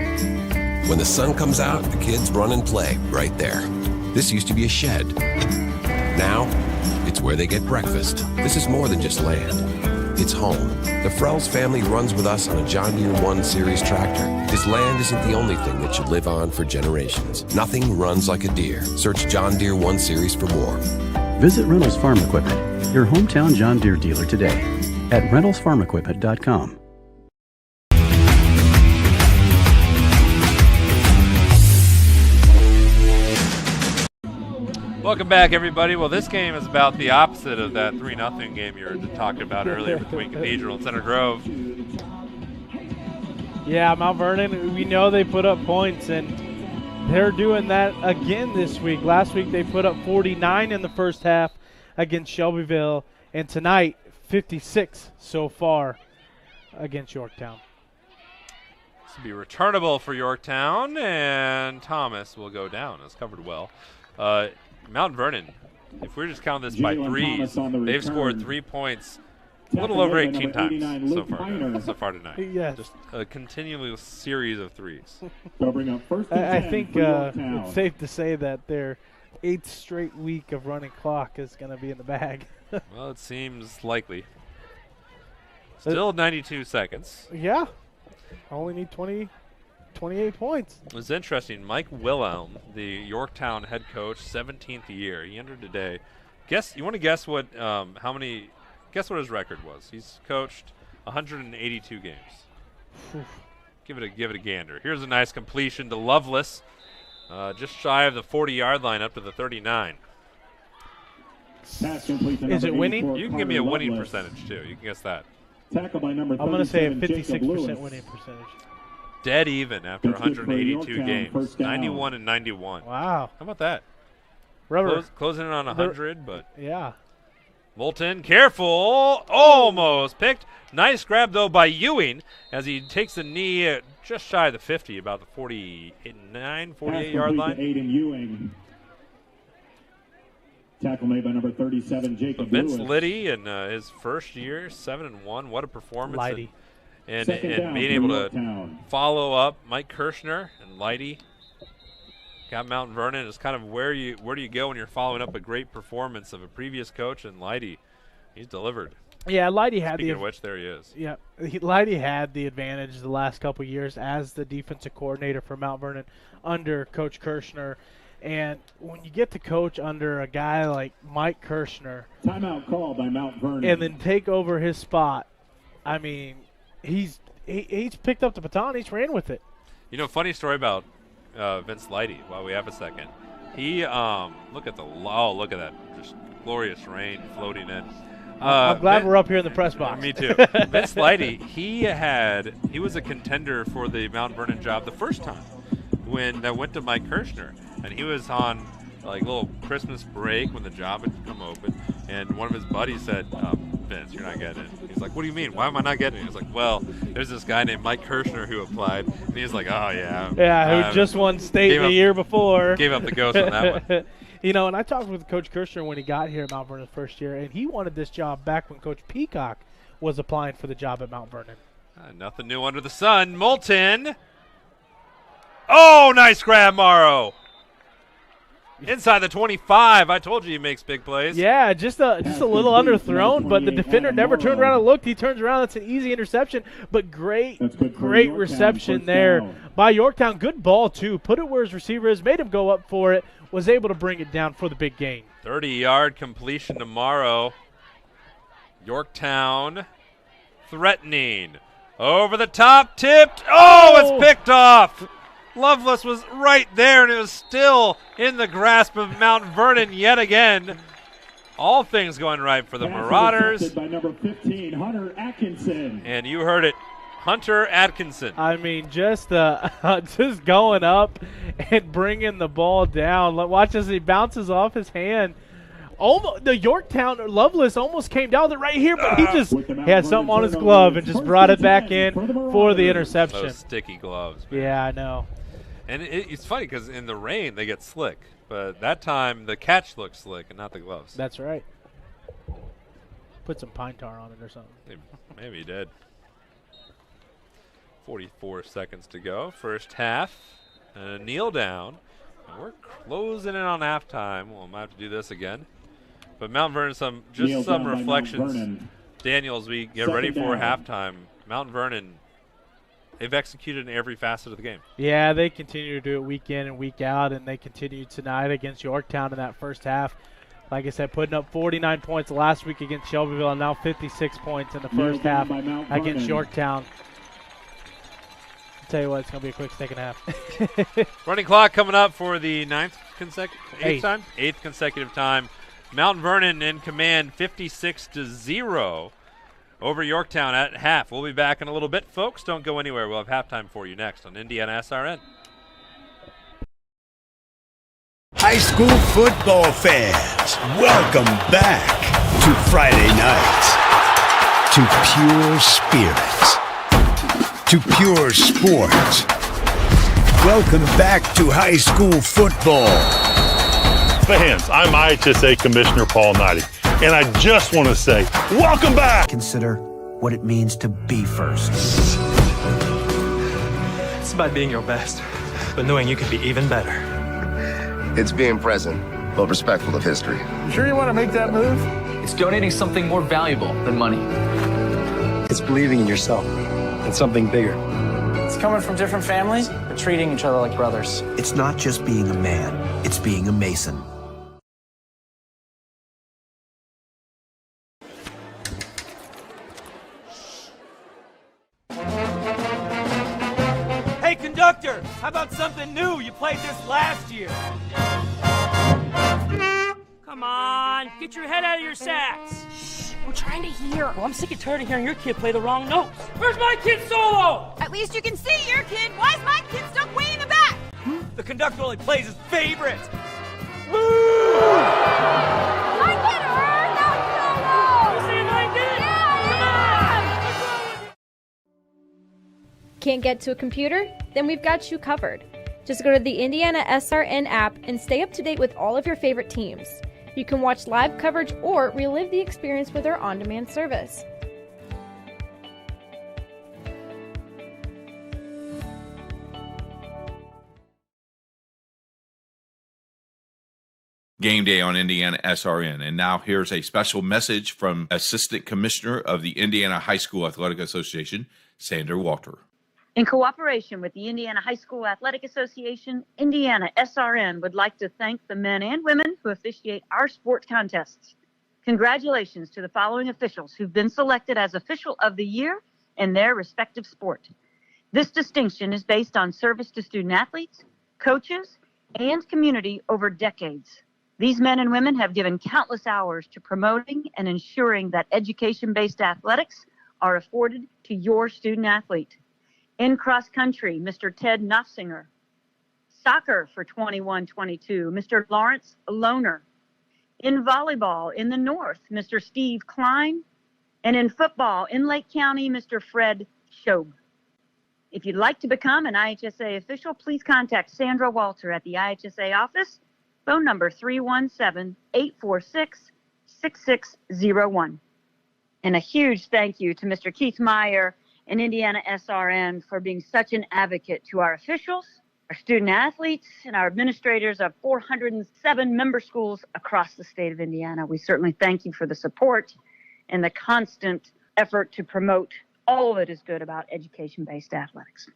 When the sun comes out, the kids run and play right there. This used to be a shed. Now, it's where they get breakfast. This is more than just land. It's home. The Frells family runs with us on a John Deere 1 Series tractor because land isn't the only thing that should live on for generations. Nothing runs like a deer. Search John Deere 1 Series for more. Visit Reynolds Farm Equipment, your hometown John Deere dealer today at reynoldsfarmequipment.com. Welcome back, everybody. Well, this game is about the opposite of that 3-0 game you were talking about earlier between Cathedral and Center Grove. Yeah, Mount Vernon, we know they put up points, and they're doing that again this week. Last week they put up 49 in the first half against Shelbyville, and tonight 56 so far against Yorktown. This will be returnable for Yorktown, and Thomas will go down. It's covered well. Mount Vernon, if we're just counting this by threes, they've scored 3 points a little over 18 times so far tonight. Yes. Just a continual series of threes. I think it's safe to say that their 8th straight week of running clock is going to be in the bag. Well, it seems likely. Still 92 seconds. Yeah. Only need 28 points. It was interesting. Mike Wilhelm, the Yorktown head coach, 17th year. He entered today. You want to guess what? Guess what his record was? He's coached 182 games. Give it a gander. Here's a nice completion to Loveless, just shy of the 40-yard line, up to the 39. Is it winning? You can give me a winning percentage too. You can guess that. Tackle by number I'm going to say a 56% winning percentage. Dead even after 182 games. 91 and 91. Wow. How about that? Closing in on 100, but yeah. Moulton, careful, almost picked. Nice grab though by Ewing as he takes the knee just shy of the 50, about the 48-yard line. Aiden Ewing. Tackle made by number 37, Jacob Vince Lewis. Liddy in his first year, 7-1. What a performance! Liddy. And being able to follow up Mike Kirshner and Lighty. Got Mount Vernon is kind of where do you go when you're following up a great performance of a previous coach, and Lighty, he's delivered. Yeah, Leidy had Speaking of which, there he is. Yeah, Leidy had the advantage the last couple of years as the defensive coordinator for Mount Vernon under Coach Kirshner. And when you get to coach under a guy like Mike Kirshner, timeout call by Mount Vernon, and then take over his spot, I mean, he's picked up the baton. He's ran with it. You know, funny story about Vince Leidy. While we have a second, he look at that, just glorious rain floating in. I'm glad we're up here in the press box. Me too. Vince Leidy, he was a contender for the Mount Vernon job the first time when I went to Mike Kirshner, and he was on like little Christmas break when the job had come open, and one of his buddies said, Vince, you're not getting it. He's like, what do you mean? Why am I not getting it? He was like, well, there's this guy named Mike Kirshner who applied, and he's like, oh yeah. Yeah, who just won state the year before. Gave up the ghost on that one. You know, and I talked with Coach Kirshner when he got here at Mount Vernon first year, and he wanted this job back when Coach Peacock was applying for the job at Mount Vernon. Nothing new under the sun. Moulton. Oh, nice grab, Morrow. Inside the 25. I told you he makes big plays. Yeah, just a little underthrown, but the defender never turned around and looked. He turns around. That's an easy interception, but great reception there by Yorktown. Good ball, too. Put it where his receiver is, made him go up for it, was able to bring it down for the big gain. 30-yard completion tomorrow. Yorktown threatening. Over the top, tipped. Oh, it's picked off. Loveless was right there, and it was still in the grasp of Mount Vernon yet again. All things going right for the Marauders. By number 15, Hunter Atkinson. And you heard it, Hunter Atkinson. I mean, just going up and bringing the ball down. Watch as he bounces off his hand. Almost, the Yorktown Loveless almost came down with it right here, but he had something on his glove and just brought it back in for the interception. Those sticky gloves, man. Yeah, I know. And it's funny because in the rain they get slick, but that time the catch looked slick and not the gloves. That's right. Put some pine tar on it or something. Maybe he did. 44 seconds to go. First half. Kneel down. And we're closing in on halftime. Well, I might have to do this again. But Mount Vernon, some reflections. Daniel, as we get ready for halftime, Mount Vernon, they've executed in every facet of the game. Yeah, they continue to do it week in and week out, and they continue tonight against Yorktown in that first half. Like I said, putting up 49 points last week against Shelbyville, and now 56 points in the first half against Yorktown. I'll tell you what, it's going to be a quick second half. Running clock coming up for the eighth consecutive time. Mount Vernon in command, 56-0 over Yorktown at half. We'll be back in a little bit, folks. Don't go anywhere. We'll have halftime for you next on IndianaSRN. High school football fans, welcome back to Friday nights, to pure spirits, to pure sports. Welcome back to high school football. Fans, I'm IHSAA Commissioner Paul Knighty, and I just want to say, welcome back! Consider what it means to be first. It's about being your best, but knowing you could be even better. It's being present, but respectful of history. You sure you want to make that move? It's donating something more valuable than money. It's believing in yourself and something bigger. It's coming from different families, but treating each other like brothers. It's not just being a man, it's being a Mason. Hey, conductor, how about something new? You played this last year. Come on, get your head out of your sacks. Shh, we're trying to hear. Well, I'm sick and tired of hearing your kid play the wrong notes. Where's my kid solo? At least you can see your kid. Why is my kid stuck way in the back? The conductor only plays his favorites. Woo! I get her! Not solo! You saying I did? Yeah! Come on! Can't get to a computer? Then we've got you covered. Just go to the IndianaSRN app and stay up to date with all of your favorite teams. You can watch live coverage or relive the experience with our on-demand service. Game Day on Indiana SRN. And now here's a special message from Assistant Commissioner of the Indiana High School Athletic Association, Sandra Walter. In cooperation with the Indiana High School Athletic Association, Indiana SRN would like to thank the men and women who officiate our sports contests. Congratulations to the following officials who've been selected as Official of the Year in their respective sport. This distinction is based on service to student athletes, coaches, and community over decades. These men and women have given countless hours to promoting and ensuring that education-based athletics are afforded to your student athlete. In cross country, Mr. Ted Knopfsinger. Soccer for 21-22, Mr. Lawrence Lohner. In volleyball in the north, Mr. Steve Klein. And in football in Lake County, Mr. Fred Schob. If you'd like to become an IHSAA official, please contact Sandra Walter at the IHSAA office, phone number 317-846-6601. And a huge thank you to Mr. Keith Meyer and Indiana SRN for being such an advocate to our officials, our student athletes, and our administrators of 407 member schools across the state of Indiana. We certainly thank you for the support and the constant effort to promote all that is good about education-based athletics.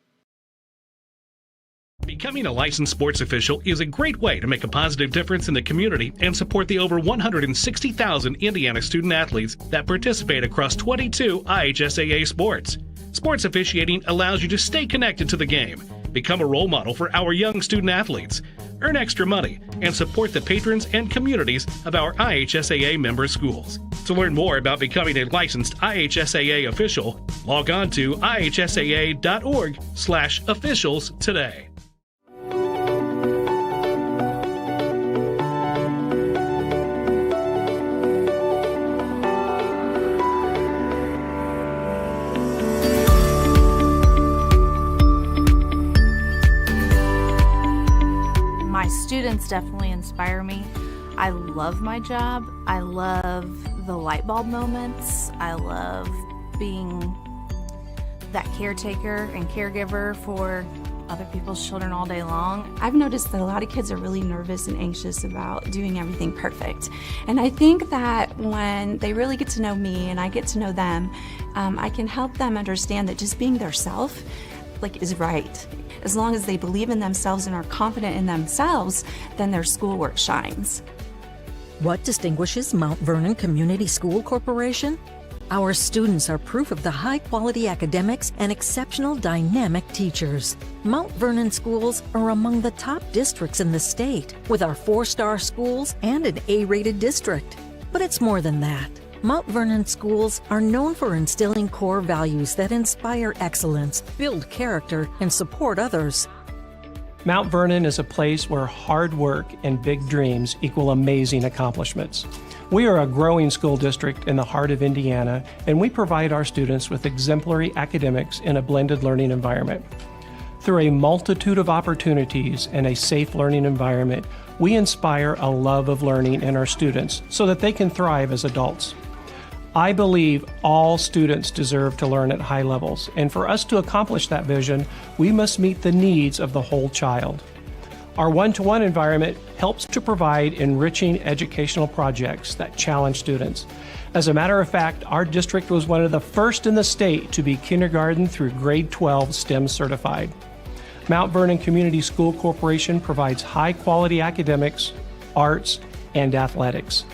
Becoming a licensed sports official is a great way to make a positive difference in the community and support the over 160,000 Indiana student athletes that participate across 22 IHSAA sports. Sports officiating allows you to stay connected to the game, become a role model for our young student athletes, earn extra money, and support the patrons and communities of our IHSAA member schools. To learn more about becoming a licensed IHSAA official, log on to ihsaa.org/officials today. Students definitely inspire me. I love my job. I love the light bulb moments. I love being that caretaker and caregiver for other people's children all day long. I've noticed that a lot of kids are really nervous and anxious about doing everything perfect. And I think that when they really get to know me and I get to know them, I can help them understand that just being their self is right. As long as they believe in themselves and are confident in themselves, then their schoolwork shines. What distinguishes Mount Vernon Community School Corporation? Our students are proof of the high-quality academics and exceptional dynamic teachers. Mount Vernon schools are among the top districts in the state, with our 4-star schools and an A-rated district. But it's more than that. Mount Vernon schools are known for instilling core values that inspire excellence, build character, and support others. Mount Vernon is a place where hard work and big dreams equal amazing accomplishments. We are a growing school district in the heart of Indiana, and we provide our students with exemplary academics in a blended learning environment. Through a multitude of opportunities and a safe learning environment, we inspire a love of learning in our students so that they can thrive as adults. I believe all students deserve to learn at high levels, and for us to accomplish that vision, we must meet the needs of the whole child. Our one-to-one environment helps to provide enriching educational projects that challenge students. As a matter of fact, our district was one of the first in the state to be kindergarten through grade 12 STEM certified. Mount Vernon Community School Corporation provides high-quality academics, arts, and athletics.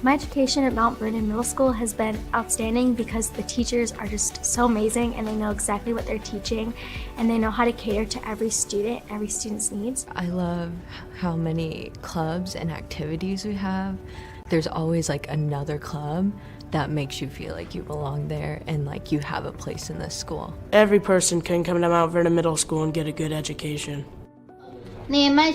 My education at Mount Vernon Middle School has been outstanding because the teachers are just so amazing and they know exactly what they're teaching and they know how to cater to every student's needs. I love how many clubs and activities we have. There's always another club that makes you feel like you belong there and you have a place in this school. Every person can come to Mount Vernon Middle School and get a good education. Our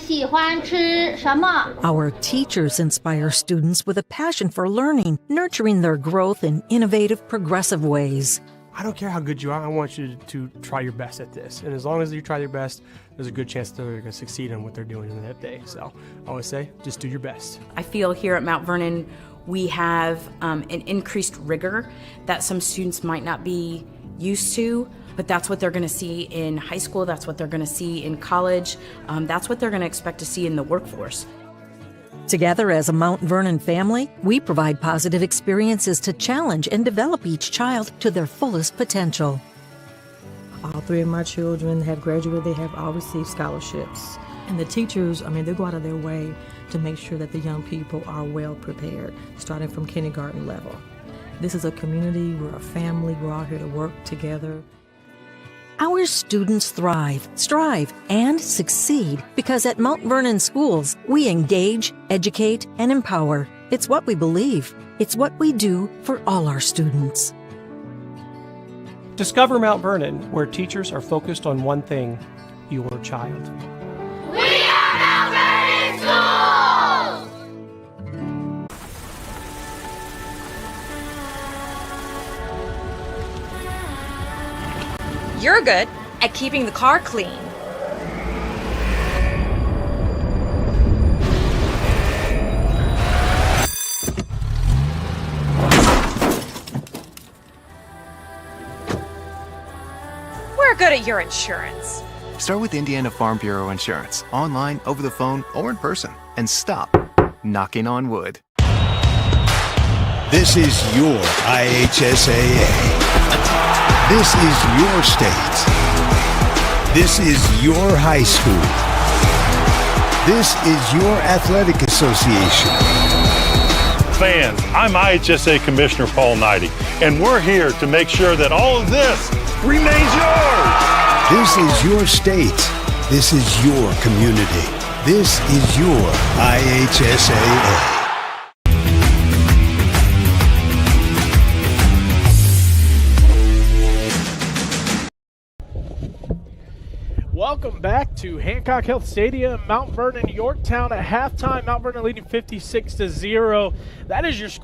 teachers inspire students with a passion for learning, nurturing their growth in innovative, progressive ways. I don't care how good you are, I want you to try your best at this. And as long as you try your best, there's a good chance that they're going to succeed in what they're doing in that day. So I always say, just do your best. I feel here at Mount Vernon, we have an increased rigor that some students might not be used to. But that's what they're going to see in high school, that's what they're going to see in college, that's what they're going to expect to see in the workforce. Together as a Mount Vernon family, we provide positive experiences to challenge and develop each child to their fullest potential. All three of my children have graduated. They have all received scholarships. And the teachers, they go out of their way to make sure that the young people are well prepared, starting from kindergarten level. This is a community, we're a family, we're all here to work together. Our students thrive, strive, and succeed because at Mount Vernon Schools, we engage, educate, and empower. It's what we believe. It's what we do for all our students. Discover Mount Vernon, where teachers are focused on one thing, your child. We are Mount Vernon Schools! You're good at keeping the car clean. We're good at your insurance. Start with Indiana Farm Bureau Insurance, online, over the phone, or in person, and stop knocking on wood. This is your IHSAA. This is your state. This is your high school. This is your athletic association. Fans, I'm IHSAA Commissioner Paul Knighty, and we're here to make sure that all of this remains yours. This is your state. This is your community. This is your IHSAA. Welcome back to Hancock Health Stadium, Mount Vernon, Yorktown at halftime. Mount Vernon leading 56-0. That is your score.